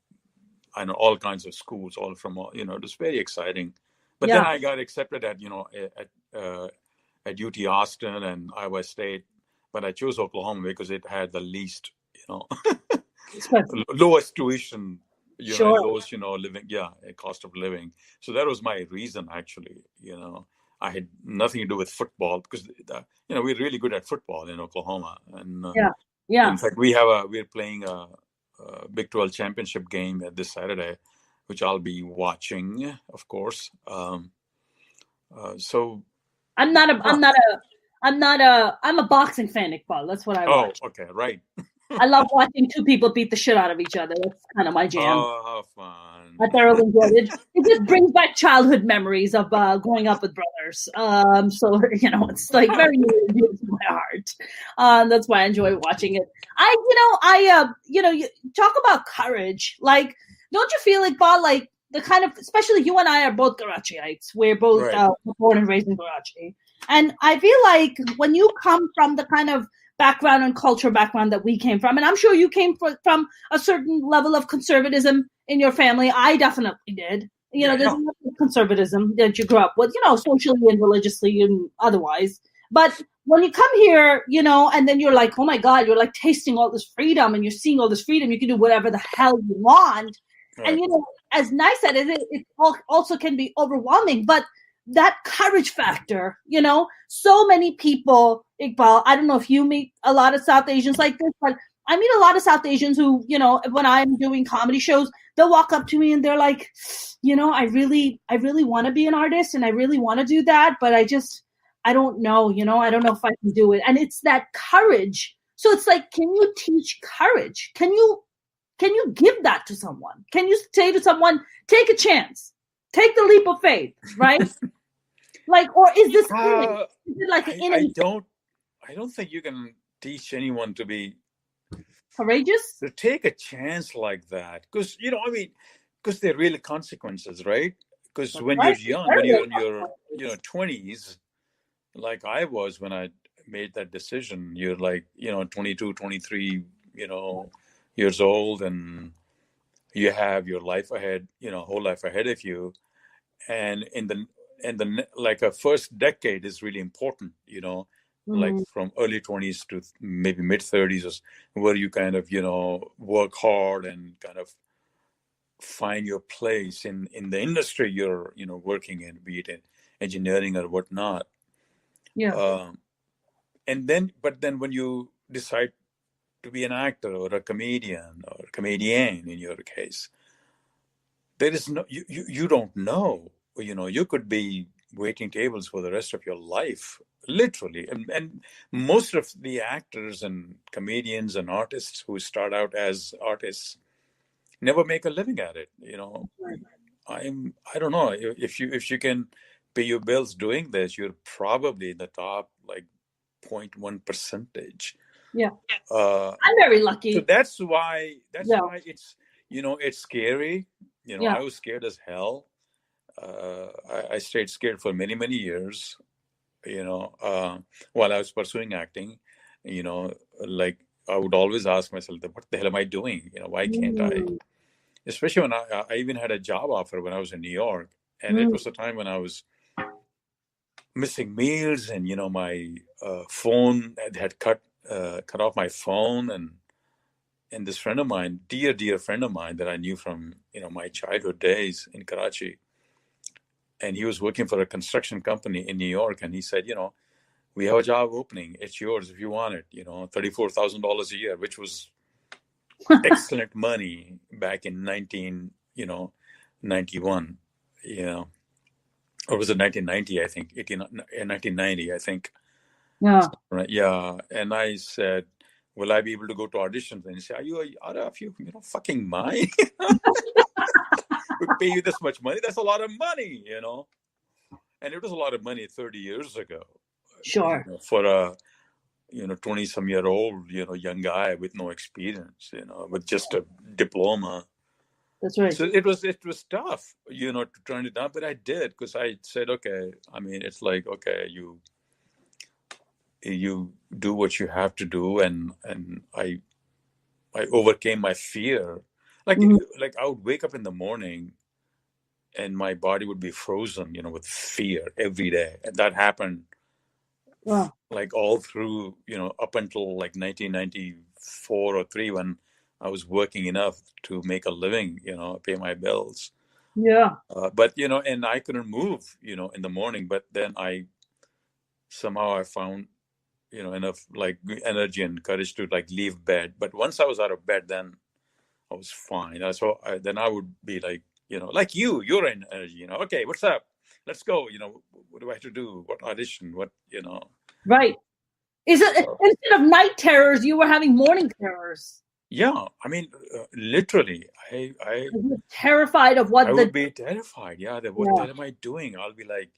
I know, all kinds of schools, all from, you know, it was very exciting. But then I got accepted at, you know, at UT Austin and Iowa State, but I chose Oklahoma because it had the least, you know, lowest tuition, you know, lowest, you know, living, cost of living. So that was my reason, actually. You know, I had nothing to do with football because, you know, we're really good at football in Oklahoma. And in fact, we're playing a Big 12 championship game this Saturday, which I'll be watching, of course. So I'm a boxing fan, Iqbal. That's what I watch. Oh, okay, right. I love watching two people beat the shit out of each other. That's kind of my jam. Oh, how fun. I thoroughly enjoy it. It just brings back childhood memories of growing up with brothers. So, you know, it's like very near to my heart. That's why I enjoy watching it. You talk about courage. Like, don't you feel, Iqbal, like the kind of, especially you and I are both Karachiites. We're both born and raised in Karachi. And I feel like when you come from the kind of background and cultural background that we came from, and I'm sure you came from a certain level of conservatism in your family. I definitely did. You know, there's a lot of conservatism that you grew up with, you know, socially and religiously and otherwise. But when you come here, you know, and then you're like, oh my God, you're like tasting all this freedom and you're seeing all this freedom. You can do whatever the hell you want. Right. And, you know, as nice as it also can be overwhelming. But that courage factor, you know, so many people, Iqbal, I don't know if you meet a lot of South Asians like this, but I meet a lot of South Asians who, you know, when I'm doing comedy shows, they'll walk up to me and they're like, you know, I really want to be an artist and I really want to do that, but I don't know, you know, I don't know if I can do it. And it's that courage. So it's like, can you teach courage? Can you Can you give that to someone? Can you say to someone, take a chance, take the leap of faith, right? Like, or is this is it like an innate? I don't think you can teach anyone to be courageous, to take a chance like that, because because they're really consequences, right? Because when you're young, when you're in your 20s, like I was when I made that decision, you're like 22, 23, years old, and you have your life ahead, whole life ahead of you, and in the like a first decade is really important, like from early 20s to maybe mid 30s, where you kind of work hard and kind of find your place in the industry you're working in, be it in engineering or whatnot. But then when you decide to be an actor or a comedian or comedian in your case, there is no you don't know. You could be waiting tables for the rest of your life, literally. And most of the actors and comedians and artists who start out as artists never make a living at it. I don't know, if you can pay your bills doing this, you're probably in the top like 0.1 percentage. I'm very lucky. So that's why it's it's scary. I was scared as hell. I stayed scared for many, many years, while I was pursuing acting. Like I would always ask myself, what the hell am I doing? Why can't I? Especially when I even had a job offer when I was in New York, and it was a time when I was missing meals, and my phone had cut off my phone, and this friend of mine, dear friend of mine that I knew from my childhood days in Karachi, and he was working for a construction company in New York, and he said, we have a job opening, it's yours if you want it, $34,000 a year, which was excellent money back in 1991, or was it 1990? I think 1990, I think. Right. Yeah. And I said, will I be able to go to auditions? And he said, are you out of you fucking mind? We pay you this much money. That's a lot of money, And it was a lot of money 30 years ago. Sure. For a 20-some-year-old, young guy with no experience, with just a diploma. That's right. So it was tough, to turn it down, but I did, because I said, okay. I mean, it's like, okay, you do what you have to do, and I overcame my fear. Like I would wake up in the morning, and my body would be frozen, with fear every day, and that happened. Wow. Like all through, up until like 1994 or 3, when I was working enough to make a living, pay my bills. Yeah. But, and I couldn't move, in the morning. But then somehow I found, enough like energy and courage to like leave bed. But once I was out of bed, then I was fine. Then I would be like, like you're in energy, okay, what's up? Let's go. What do I have to do? What audition? What, Right. Is it instead of night terrors, you were having morning terrors? Yeah, I mean, literally, I terrified of what I would be terrified. Yeah, what the hell am I doing? I'll be like,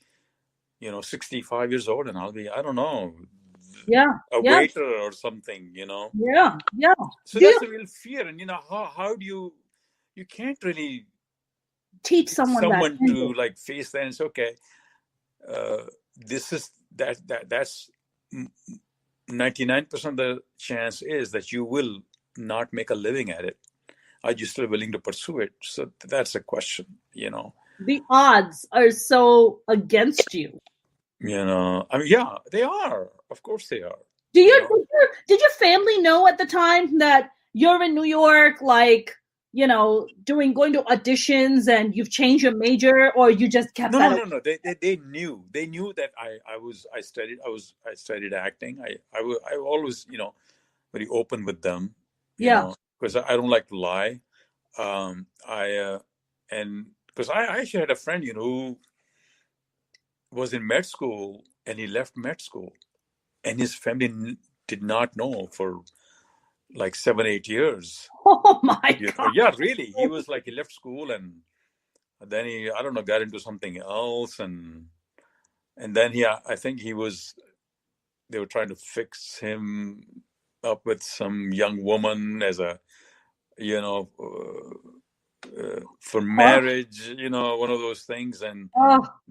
65 years old, and I'll be, I don't know, a waiter or something, Yeah. So that's a real fear, and how do you can't really teach someone to like face that and say, okay, this is that's 99% of the chance is that you will not make a living at it. Are you still willing to pursue it? So that's a question, The odds are so against you. I mean, yeah, they are. Of course they are. Did your family know at the time that you're in New York, like, going to auditions and you've changed your major, or you just kept that? No. They knew. They knew that I studied acting. I always, very open with them. Because I don't like to lie. And because I actually had a friend, who was in med school, and he left med school, and his family did not know for like 7-8 years. Oh my God. Yeah, really. He was like, he left school and then he, I don't know, got into something else. And then I think they were trying to fix him up with some young woman as a, for marriage, one of those things. And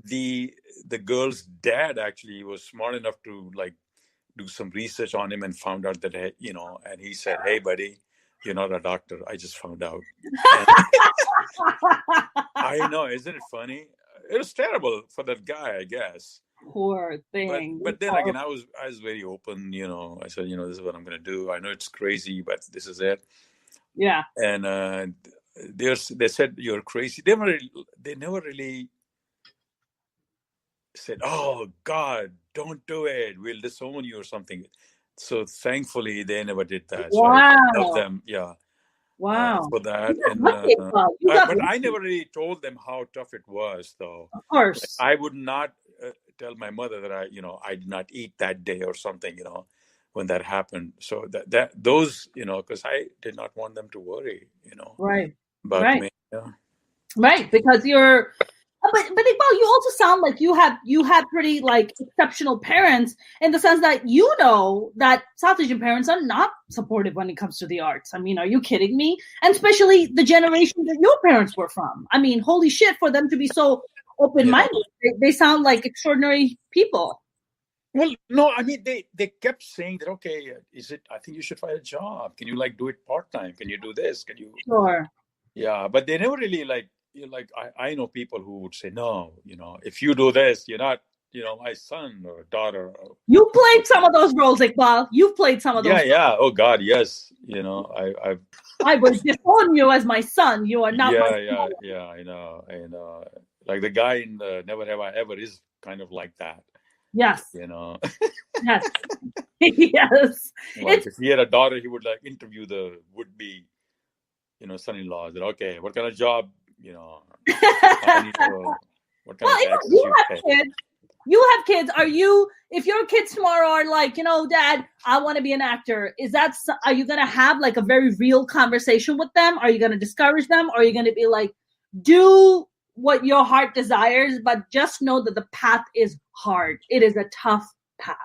the girl's dad actually was smart enough to like do some research on him and found out that, and he said, "Hey, buddy, you're not a doctor. I just found out." And I know, isn't it funny? It was terrible for that guy, I guess. Poor thing. But then again, I was very open. I said, this is what I'm going to do. I know it's crazy, but this is it. Yeah. And they said you're crazy. They never really said, "Oh God, don't do it. We'll disown you" or something. So thankfully, they never did that. Wow. So I love them. Yeah. Wow. For that. But I never really told them how tough it was, though. Of course. Like, I would not tell my mother that I did not eat that day or something, when that happened. So those, because I did not want them to worry, Right. about me. Yeah. Right. Because you're, but Iqbal, you also sound like you had pretty like exceptional parents in the sense that that South Asian parents are not supportive when it comes to the arts. I mean, are you kidding me? And especially the generation that your parents were from. I mean, holy shit, for them to be so open-minded. They sound like extraordinary people. Well, no, I mean, they kept saying that, okay, I think you should find a job. Can you like do it part-time? Can you do this? Can you? Sure. Yeah, but they never really I know people who would say, no, if you do this, you're not, my son or daughter. You played some of those roles, Iqbal. You've played some of those roles. Yeah. Oh God, yes. I will disown you as my son. You are not my son. Yeah, I know. Like the guy in the Never Have I Ever is kind of like that. Yes. Yes. Yes. Like if he had a daughter, he would like interview the would-be, son-in-law. That, okay, what kind of job, what kind of taxes you pay? Kids. You have kids. If your kids tomorrow are like, Dad, I want to be an actor, are you going to have like a very real conversation with them? Are you going to discourage them? Or are you going to be like, do what your heart desires, but just know that the path is hard. It is a tough path.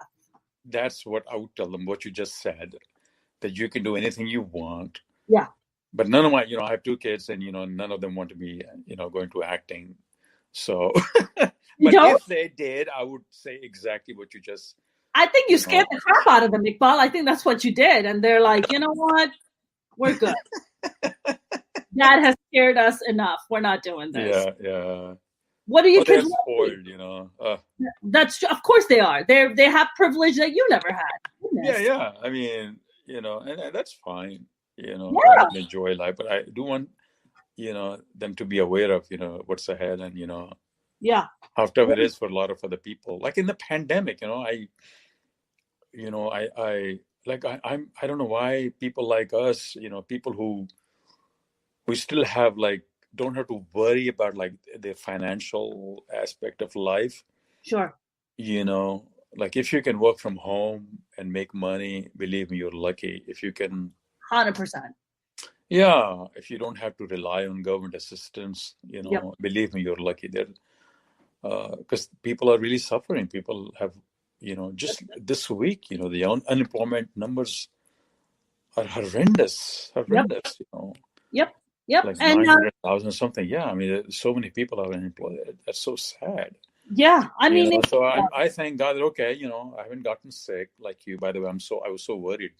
That's what I would tell them, what you just said, that you can do anything you want. Yeah. But none of my, I have 2 kids and, none of them want to be, going to acting. So, but if they did, I would say exactly what you just. I think you scared the crap out of them, Iqbal. I think that's what you did. And they're like, you know what? We're good. Dad has scared us enough. We're not doing this. Yeah. What are your kids spoiled, That's true. Of course they are. They have privilege that you never had. Goodness. Yeah. I mean, and that's fine. I enjoy life, but I do want, them to be aware of, what's ahead and, how tough it is for a lot of other people. Like in the pandemic, I don't know why people like us, people who we still have like, don't have to worry about like the financial aspect of life. Sure. Like if you can work from home and make money, believe me, you're lucky. If you can 100%. Yeah. If you don't have to rely on government assistance, believe me, you're lucky there. Because people are really suffering. People have, just this week, the unemployment numbers are horrendous. Yep. Like 900,000 something. Yeah. I mean, so many people are unemployed. That's so sad. Yeah. I mean, so I thank God that, okay, I haven't gotten sick like you. By the way, I was so worried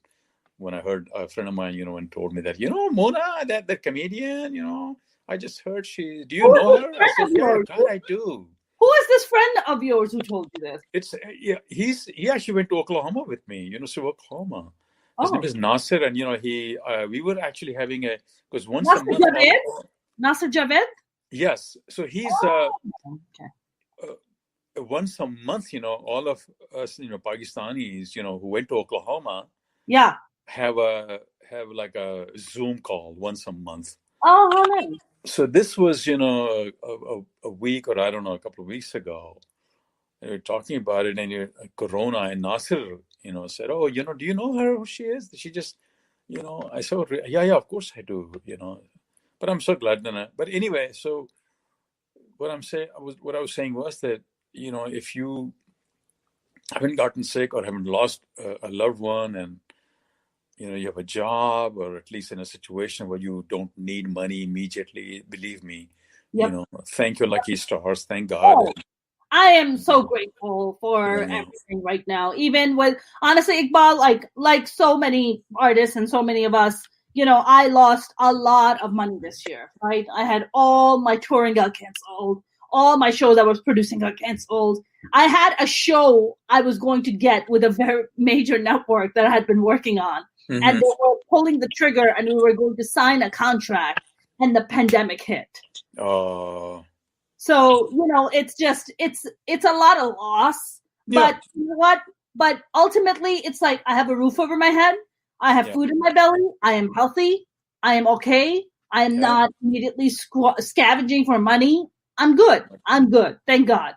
when I heard a friend of mine, and told me that, Mona, that the comedian, I just heard do you know her? I said, yeah, God, I do. Who is this friend of yours who told you this? It's he actually went to Oklahoma with me, University of Oklahoma. His name is Nasir, and we were actually having because once a month. Nasir Javed? Yes, so he's once a month. All of us, Pakistanis, who went to Oklahoma. Yeah. Have like a Zoom call once a month. Oh, how nice. So this was, a week or I don't know, a couple of weeks ago. They were talking about it, and Corona and Nasir, said, "Oh, do you know her? Who she is? She just I said, yeah, of course I do, but I'm so glad that but anyway, so what I was saying was that, if you haven't gotten sick or haven't lost a loved one, and you have a job, or at least in a situation where you don't need money immediately, believe me, thank your lucky stars, thank God. Oh, I am so grateful for everything right now. Even with, honestly, Iqbal, like so many artists and so many of us, I lost a lot of money this year, right? I had all my touring got canceled. All my shows I was producing got canceled. I had a show I was going to get with a very major network that I had been working on. Mm-hmm. And they were pulling the trigger, and we were going to sign a contract, and the pandemic hit. Oh. So, it's just, it's a lot of loss, but you know what? But ultimately it's like, I have a roof over my head. I have food in my belly. I am healthy. I am okay. I am not immediately scavenging for money. I'm good. Thank God.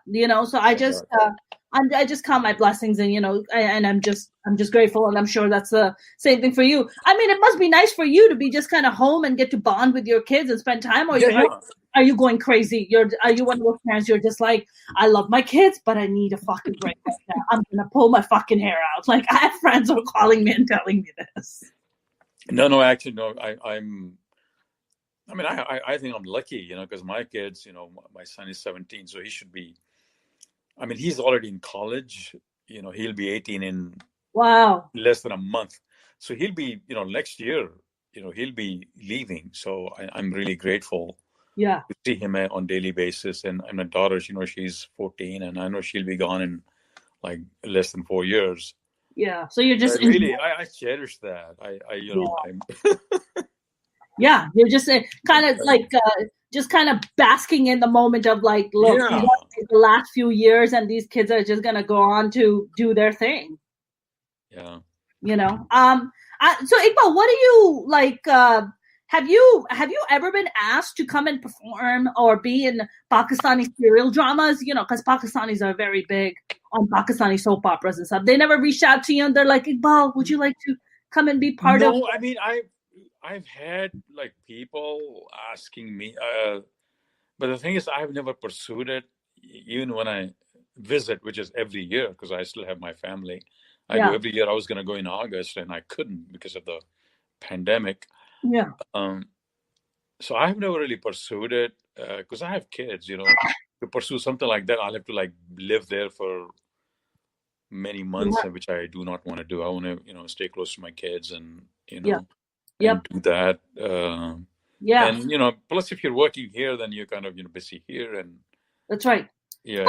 So I just, I just count my blessings, and, and I'm just grateful. And I'm sure that's the same thing for you. I mean, it must be nice for you to be just kind of home and get to bond with your kids and spend time, or are you going crazy? Are you one of those parents? You're just like, I love my kids, but I need a fucking break right now. I'm gonna pull my fucking hair out. Like, I have friends who are calling me and telling me this. No, actually, no. I think I'm lucky, because my kids, my son is 17, so he should be. I mean, he's already in college. He'll be 18 in less than a month. So he'll be, next year, he'll be leaving. So I'm really grateful. Yeah. To see him on daily basis. And my daughter, she's 14, and I know she'll be gone in like less than 4 years. Yeah. So you're just really, I cherish that. Yeah, you're just kind of like just kind of basking in the moment of like, look, the last few years, and these kids are just gonna go on to do their thing. Yeah. So Iqbal, what do you like? Have you ever been asked to come and perform or be in Pakistani serial dramas? Because Pakistanis are very big on Pakistani soap operas and stuff. They never reached out to you, and they're like, Iqbal, would you like to come and be part of? No, I mean, I've had like people asking me, but the thing is, I've never pursued it. Even when I visit, which is every year, because I still have my family. I go every year. I was going to go in August, and I couldn't because of the pandemic. Yeah. So I've never really pursued it because I have kids. To pursue something like that, I'll have to like live there for many months, which I do not want to do. I want to, stay close to my kids, and and do that. And plus, if you're working here, then you're kind of busy here, and that's right. Yeah.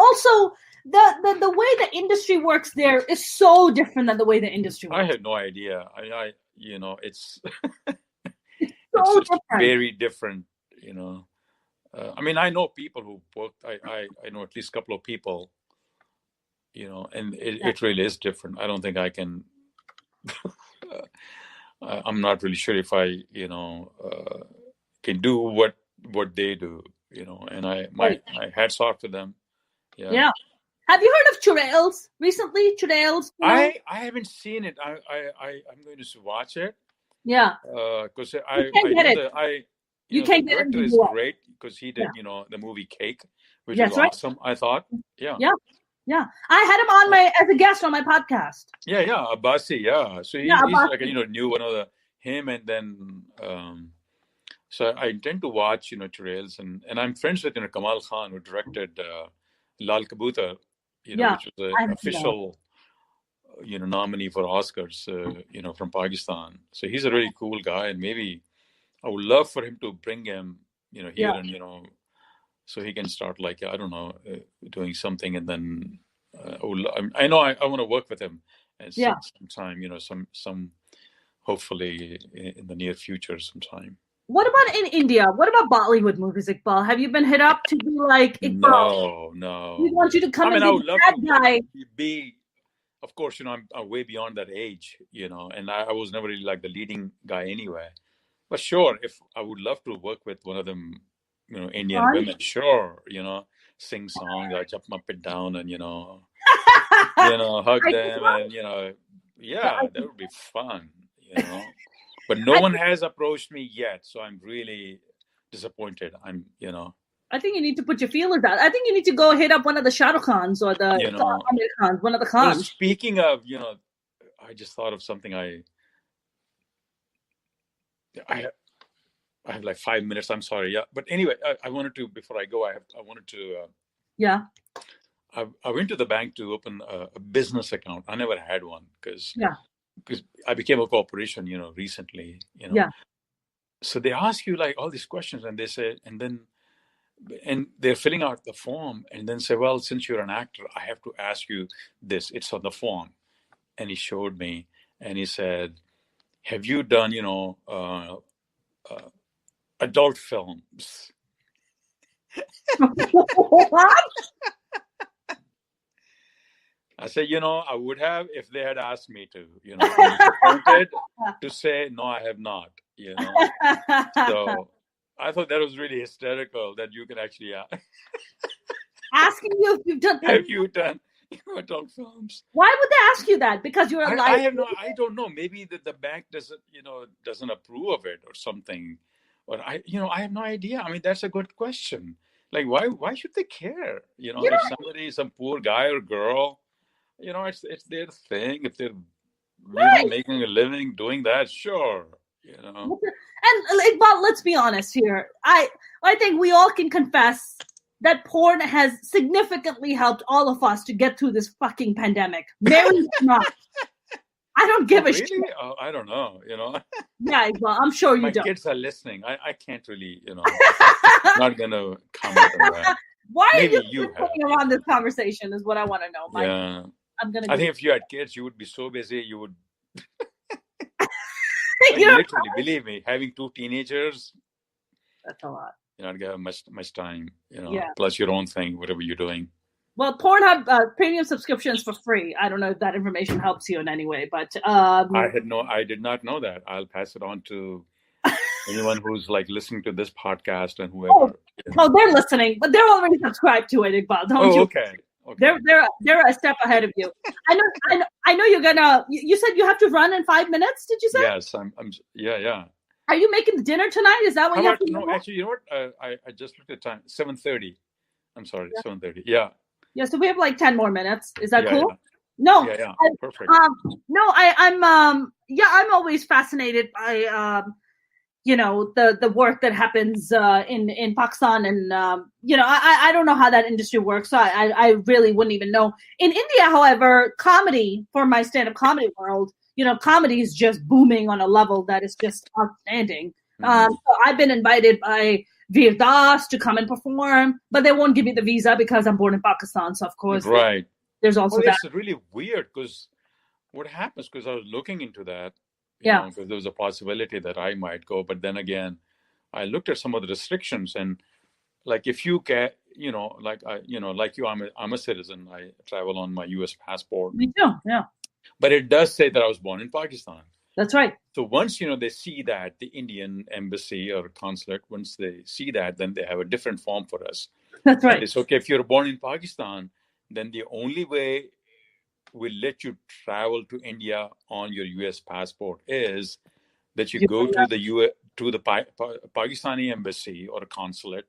Also, the way the industry works there is so different than the way the industry works. I had no idea. It's so it's very different. I mean, I know people who worked. I know at least a couple of people. And it really is different. I don't think I can. I'm not really sure if I, can do what they do. And my hats off to them. Yeah. Have you heard of Churales recently? Churales? I haven't seen it. I'm going to watch it. Yeah. Because you can't get it. The director is great because he did, the movie Cake, which is awesome. I thought. Yeah. Yeah. I had him on as a guest on my podcast. Yeah. Abbasi. Yeah. So he's like, knew one of him, and then. So I intend to watch, Churales, and I'm friends with Kamal Khan, who directed Lal Kabutar, which was an official, nominee for Oscars, from Pakistan. So he's a really cool guy, and maybe I would love for him to bring him, here, and so he can start like I don't know, doing something, and then I know I want to work with him at some time, some hopefully in the near future sometime. What about in India? What about Bollywood movies, Iqbal? Have you been hit up to be like, Iqbal? No. We want you to come and be the bad guy. Of course, I'm way beyond that age, and I was never really like the leading guy anyway. But sure, if I would love to work with one of them, Indian women, sure, sing songs, I jump up and down, and hug them, and that would be fun. But no one has approached me yet, so I'm really disappointed. I think you need to put your feelers out. I think you need to go hit up one of the Shah Rukh Khans or the Amir Khans, one of the Khans. Well, speaking of, I just thought of something. I have like 5 minutes. I'm sorry. Yeah, but anyway, I wanted to, before I go, I wanted to. I went to the bank to open a business account. I never had one because I became a corporation, recently. So they ask you like all these questions, and they say, and they're filling out the form, and then say, well, since you're an actor, I have to ask you this. It's on the form. And he showed me, and he said, have you done, adult films? What? I said, I would have if they had asked me to. I'm disappointed to say, no, I have not. So I thought that was really hysterical that you can actually asking you if you've done. Have you done adult films? Why would they ask you that? Because you're a I don't know. Maybe the bank doesn't approve of it or something. Or I have no idea. I mean, that's a good question. Like, why should they care? If somebody, some poor guy or girl, it's their thing. If they're making a living doing that, sure. And Iqbal, let's be honest here. I think we all can confess that porn has significantly helped all of us to get through this fucking pandemic. Married or not. I don't give a shit. I don't know, Yeah, well, I'm sure you don't. My kids are listening. I can't really, not going to comment on that. Why Maybe are you putting around this conversation is what I want to know. I think if you had kids, you would be so busy, you would... literally, believe me, having 2 teenagers... That's a lot. You're not going to have much time, plus your own thing, whatever you're doing. Well, Pornhub premium subscriptions for free. I don't know if that information helps you in any way, but I did not know that. I'll pass it on to anyone who's like listening to this podcast and whoever. They're listening, but they're already subscribed to it, Iqbal. Don't you? Okay. They're a step ahead of you. I know you're gonna. You said you have to run in 5 minutes. Did you say? Yes, I'm. Yeah. Are you making dinner tonight? Is that what you have to do? No, actually, you know what? I just looked at time. 7:30. I'm sorry, 7:30. Yeah. Yeah, so we have like 10 more minutes. Is that cool? Yeah. No. Yeah, perfect. No, I'm always fascinated by the work that happens in Pakistan, and I don't know how that industry works, so I really wouldn't even know. In India, however, comedy, for my stand-up comedy world, comedy is just booming on a level that is just outstanding. So I've been invited by Veer Das to come and perform, but they won't give me the visa because I'm born in Pakistan. So of course, there's also that. It's really weird because what happens? Because I was looking into that, because there was a possibility that I might go, but then again, I looked at some of the restrictions, and like if you get, like you, I'm a citizen. I travel on my U.S. passport. Me too. Yeah. But it does say that I was born in Pakistan. That's right. So once, they see that, the Indian embassy or consulate, once they see that, then they have a different form for us. That's right. And it's okay, if you're born in Pakistan, then the only way we'll let you travel to India on your U.S. passport is that you go to the Pakistani embassy or consulate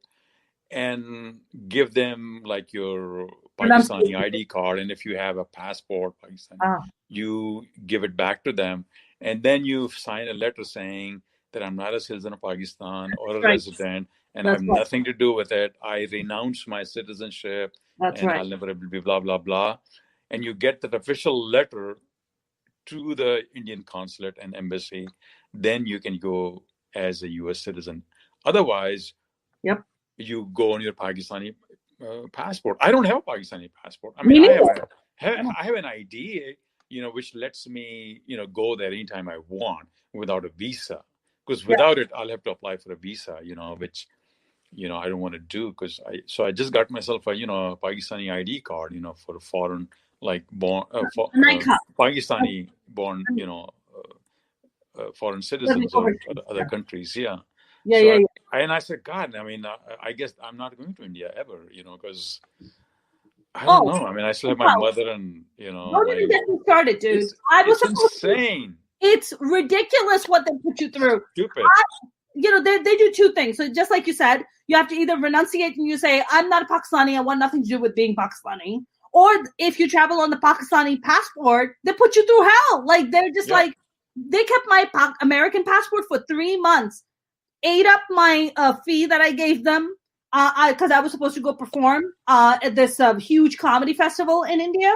and give them like your Pakistani ID card. And if you have a passport, Pakistani, you give it back to them. And then you sign a letter saying that I'm not a citizen of Pakistan or a resident, and I have nothing to do with it. I renounce my citizenship, I'll never be blah, blah, blah. And you get that official letter to the Indian consulate and embassy. Then you can go as a U.S. citizen. Otherwise, you go on your Pakistani passport. I don't have a Pakistani passport. I mean, I have an ID, which lets me, go there anytime I want without a visa. Because without it, I'll have to apply for a visa, which, I don't want to do. So I just got myself a, Pakistani ID card, for a foreign, like born, Pakistani born, foreign citizens of other countries. Yeah. And I said, God, I mean, I guess I'm not going to India ever, because I don't know. I mean, I still have my mother and, Don't even get me started, dude. It's insane. It's ridiculous what they put you through. Stupid. They do two things. So just like you said, you have to either renunciate and you say, I'm not a Pakistani, I want nothing to do with being Pakistani. Or if you travel on the Pakistani passport, they put you through hell. Like, they're just like, they kept my American passport for 3 months, ate up my fee that I gave them, because I was supposed to go perform at this huge comedy festival in India.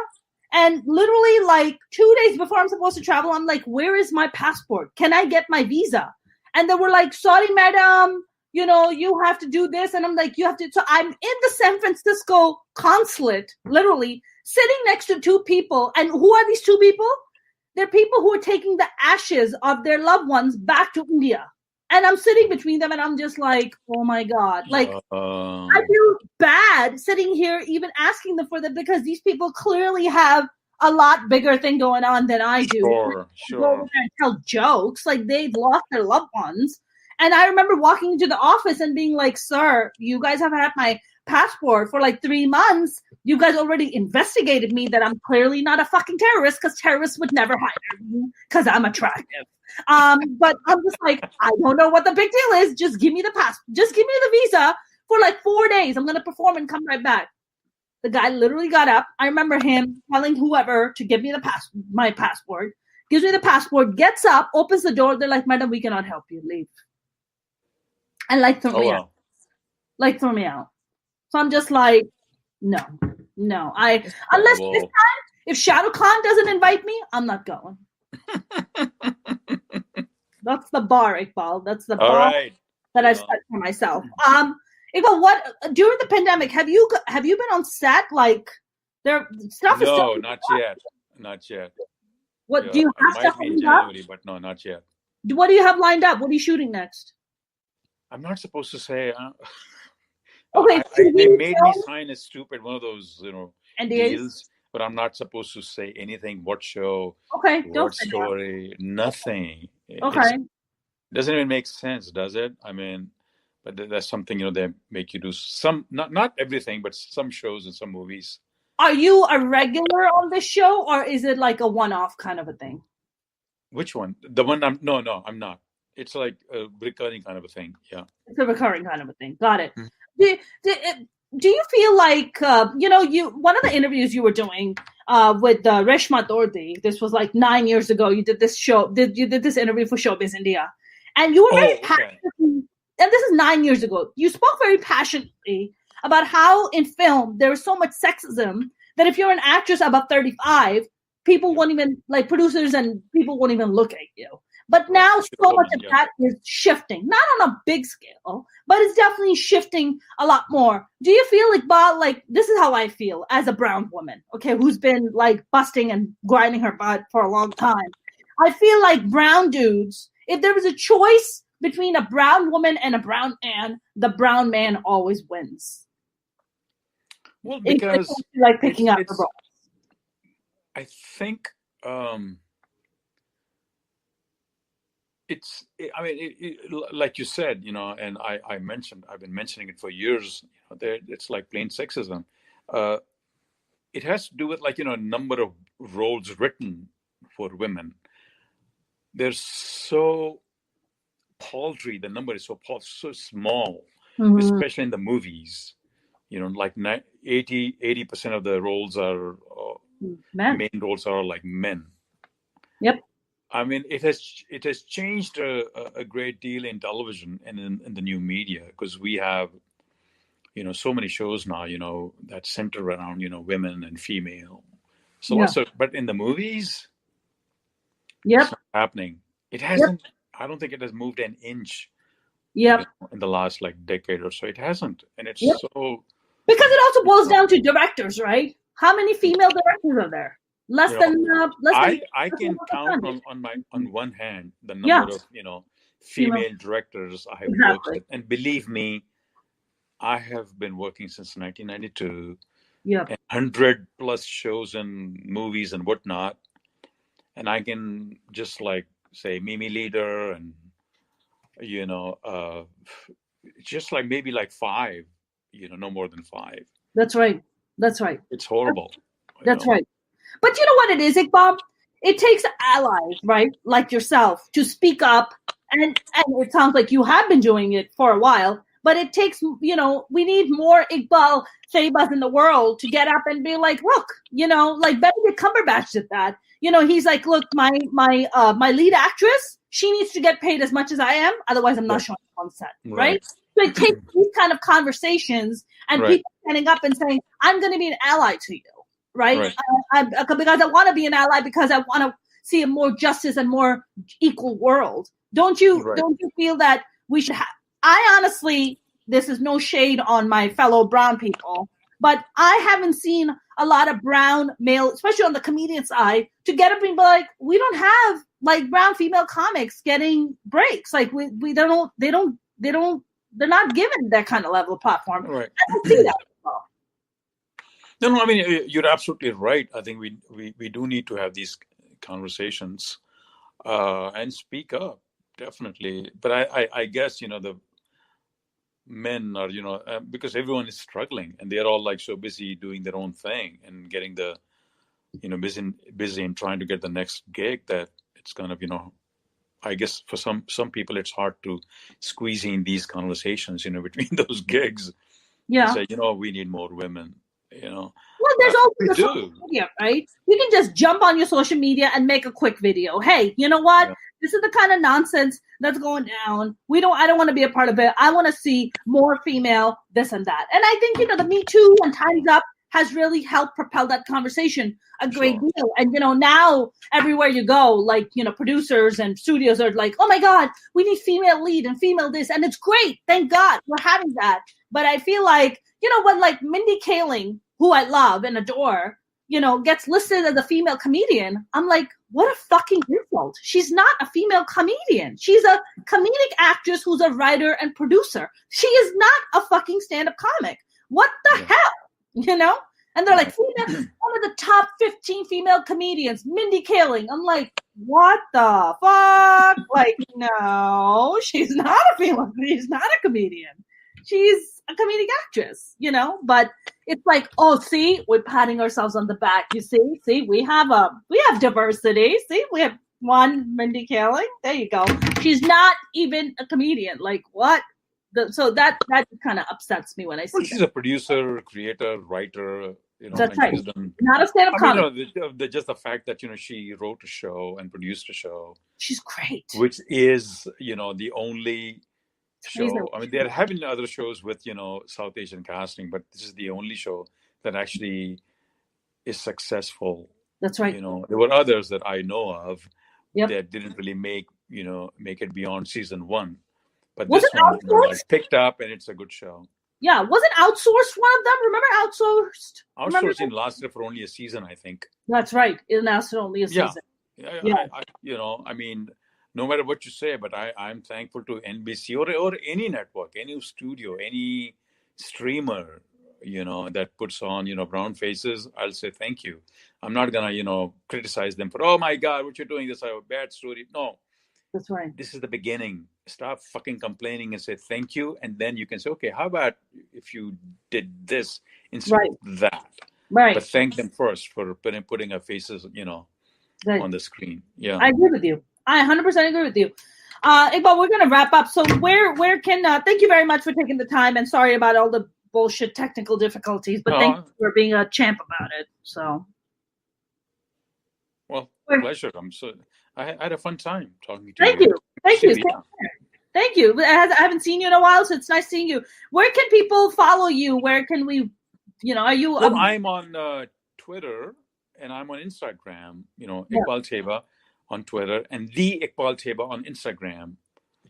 And literally, like 2 days before I'm supposed to travel, I'm like, where is my passport? Can I get my visa? And they were like, sorry, madam, you have to do this. And I'm like, you have to. So I'm in the San Francisco consulate, literally sitting next to two people. And who are these two people? They're people who are taking the ashes of their loved ones back to India. And I'm sitting between them and I'm just like, oh my God. Like, I feel bad sitting here even asking them for that, because these people clearly have a lot bigger thing going on than I do. Sure. Go over there and tell jokes. Like, they've lost their loved ones. And I remember walking into the office and being like, sir, you guys have had my passport for like 3 months. You guys already investigated me that I'm clearly not a fucking terrorist, because terrorists would never hire me because I'm attractive. But I'm just like, I don't know what the big deal is. Just give me the passport. Just give me the visa for like 4 days. I'm going to perform and come right back. The guy literally got up. I remember him telling whoever to give me my passport. Gives me the passport, gets up, opens the door. They're like, madam, we cannot help you. Leave. And like, throw me out. Like, throw me out. So I'm just like, no. Unless this time, if Shah Rukh Khan doesn't invite me, I'm not going. That's the bar, Iqbal. That's the bar that I've set for myself. Iqbal, what during the pandemic have you been on set? Like, there stuff is no, not yet. What do you have stuff in January, but no, not yet. What do you have lined up? What are you shooting next? I'm not supposed to say. Okay, they made me sign a stupid one of those, NDAs? Deals, but I'm not supposed to say anything. What show? Okay, what story? That. Nothing. Okay. It doesn't even make sense, does it? I mean, but that's something they make you do. Some, not everything, but some shows and some movies. Are you a regular on this show, or is it like a one-off kind of a thing? Which one? The one I'm not. It's like a recurring kind of a thing. Yeah. It's a recurring kind of a thing. Got it. Mm-hmm. Do you feel like, one of the interviews you were doing with Reshma Dordi, this was like 9 years ago, you did this show, you did this interview for Showbiz India, and you were very passionate, and this is 9 years ago, you spoke very passionately about how in film there is so much sexism that if you're an actress above 35, people won't even, like producers and people won't even look at you. But now so much of that is shifting, not on a big scale, but it's definitely shifting a lot more. Do you feel like this is how I feel as a brown woman, okay, who's been like busting and grinding her butt for a long time? I feel like brown dudes, if there was a choice between a brown woman and a brown man, the brown man always wins. Well, because it's like picking up the ball. I think like you said, and I've been mentioning it for years. It's like plain sexism. It has to do with a number of roles written for women. They're so paltry. The number is so small, especially in the movies. Like 80% of the roles are main roles are like men. Yep. I mean, it has changed a great deal in television and in the new media, because we have, so many shows now, that center around, women and female. So but in the movies, it's not happening. It hasn't. I don't think it has moved an inch. Yep. In the last decade or so, it hasn't, and it's so. Because it also boils down to directors, right? How many female directors are there? Less than. I can count on one hand the number of female directors I have worked with, and believe me, I have been working since 1992. Yeah, 100 plus shows and movies and whatnot, and I can just say Mimi Leader and just maybe 5, no more than 5. That's right. It's horrible. That's right. But you know what it is, Iqbal? it takes allies, right, like yourself, to speak up. And it sounds like you have been doing it for a while, but it takes, we need more Iqbal Thebas in the world to get up and be like, look, like Benedict Cumberbatch did that. He's like, look, my lead actress, she needs to get paid as much as I am, otherwise I'm not showing up on set, right? So it takes these kind of conversations and people standing up and saying, I'm going to be an ally to you, right? Because I want to be an ally, because I want to see a more justice and more equal world. Don't you feel that we should have? I honestly, this is no shade on my fellow brown people, but I haven't seen a lot of brown male, especially on the comedian side, to get up and be like, we don't have like brown female comics getting breaks. Like they're not given that kind of level of platform. Right. I don't see that as well. No, I mean, you're absolutely right. I think we do need to have these conversations and speak up. Definitely. But I guess, the men are, because everyone is struggling and they're all like so busy doing their own thing and getting the, busy in trying to get the next gig, that it's kind of, I guess for some people, it's hard to squeeze in these conversations, between those gigs. Yeah. Say, we need more women, Well, there's also social media, right? You can just jump on your social media and make a quick video. Hey, you know what? Yeah. This is the kind of nonsense that's going down. I don't want to be a part of it. I want to see more female this and that. And I think, the Me Too and Time's Up has really helped propel that conversation a great deal. And, now everywhere you go, like, producers and studios are like, oh my God, we need female lead and female this. And it's great. Thank God we're having that. But I feel like, when like Mindy Kaling, who I love and adore, gets listed as a female comedian, I'm like, what a fucking insult. She's not a female comedian. She's a comedic actress who's a writer and producer. She is not a fucking stand-up comic. What the hell? And they're like, one of the top 15 female comedians, Mindy Kaling. I'm like, what the fuck? Like, no, she's not a female. She's not a comedian. She's a comedic actress, but it's like, oh, see, we're patting ourselves on the back. You see, we have diversity. See, we have one Mindy Kaling. There you go. She's not even a comedian. Like, what? So that kind of upsets me when I see. Well, she's a producer, creator, writer. That's right. Not a stand-up comic. Just the fact that she wrote a show and produced a show. She's great. Which is the only show. I mean, they're having other shows with South Asian casting, but this is the only show that actually is successful. That's right. There were others that I know of that didn't really make it beyond season 1. But was this it one picked up, and it's a good show. Yeah, wasn't Outsourced one of them? Remember Outsourced? Outsourcing lasted for only a season, I think. That's right. It lasted only a season. Yeah. I mean, no matter what you say, but I'm thankful to NBC or any network, any studio, any streamer, that puts on, brown faces. I'll say thank you. I'm not gonna, criticize them for, oh my God, what you're doing, this is a bad story. No. That's right. This is the beginning. Stop fucking complaining and say thank you. And then you can say, okay, how about if you did this instead of that? Right. But thank them first for putting our faces, on the screen. Yeah. I agree with you. I 100% agree with you. Iqbal, we're going to wrap up. So where can, thank you very much for taking the time, and sorry about all the bullshit technical difficulties, but thank you for being a champ about it. So. Well, pleasure. I had a fun time talking to you. Thank you. Thank you. I haven't seen you in a while, so it's nice seeing you. Where can people follow you? Where can we, are you? Well, I'm on Twitter and I'm on Instagram, Iqbal Theba on Twitter and the Iqbal Theba on Instagram.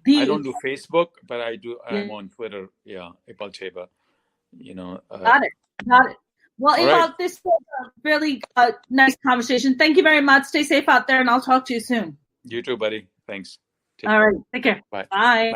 I don't do Facebook, but I do. I'm on Twitter. Yeah, Iqbal Theba. Got it. Well, Iqbal, this was a really nice conversation. Thank you very much. Stay safe out there, and I'll talk to you soon. You too, buddy. Thanks. All right. Take care. Bye. Bye.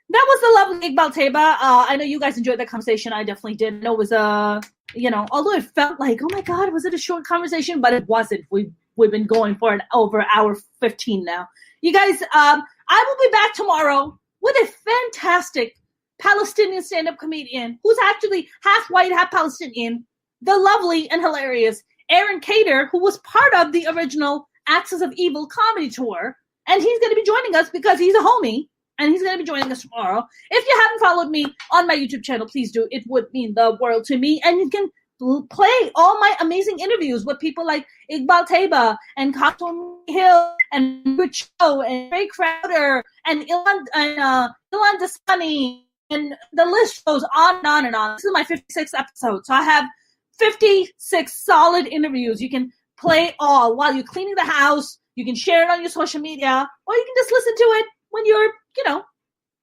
That was the lovely Iqbal Theba. I know you guys enjoyed the conversation. I definitely did. I know it was although it felt like, oh my God, was it a short conversation? But it wasn't. We've been going for over an hour 15 now. You guys, I will be back tomorrow with a fantastic Palestinian stand-up comedian who's actually half white, half Palestinian, the lovely and hilarious Aaron Cater, who was part of the original Axis of Evil comedy tour. And he's going to be joining us because he's a homie. And he's going to be joining us tomorrow. If you haven't followed me on my YouTube channel, please do. It would mean the world to me. And you can play all my amazing interviews with people like Iqbal Theba and Khatun Hill and Rich Cho and Ray Crowder and Ilan Dasani. And the list goes on and on and on. This is my 56th episode. So I have 56 solid interviews. You can play all while you're cleaning the house. You can share it on your social media. Or you can just listen to it when you're,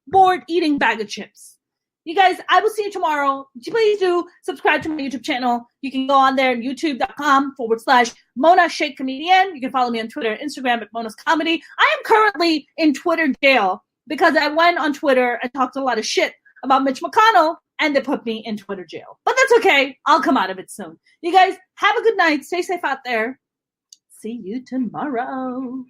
bored eating bag of chips. You guys, I will see you tomorrow. Please do subscribe to my YouTube channel. You can go on there, youtube.com/Mona Sheikh Comedian. You can follow me on Twitter and Instagram at Mona's Comedy. I am currently in Twitter jail because I went on Twitter and talked a lot of shit about Mitch McConnell and they put me in Twitter jail. But that's okay. I'll come out of it soon. You guys, have a good night. Stay safe out there. See you tomorrow.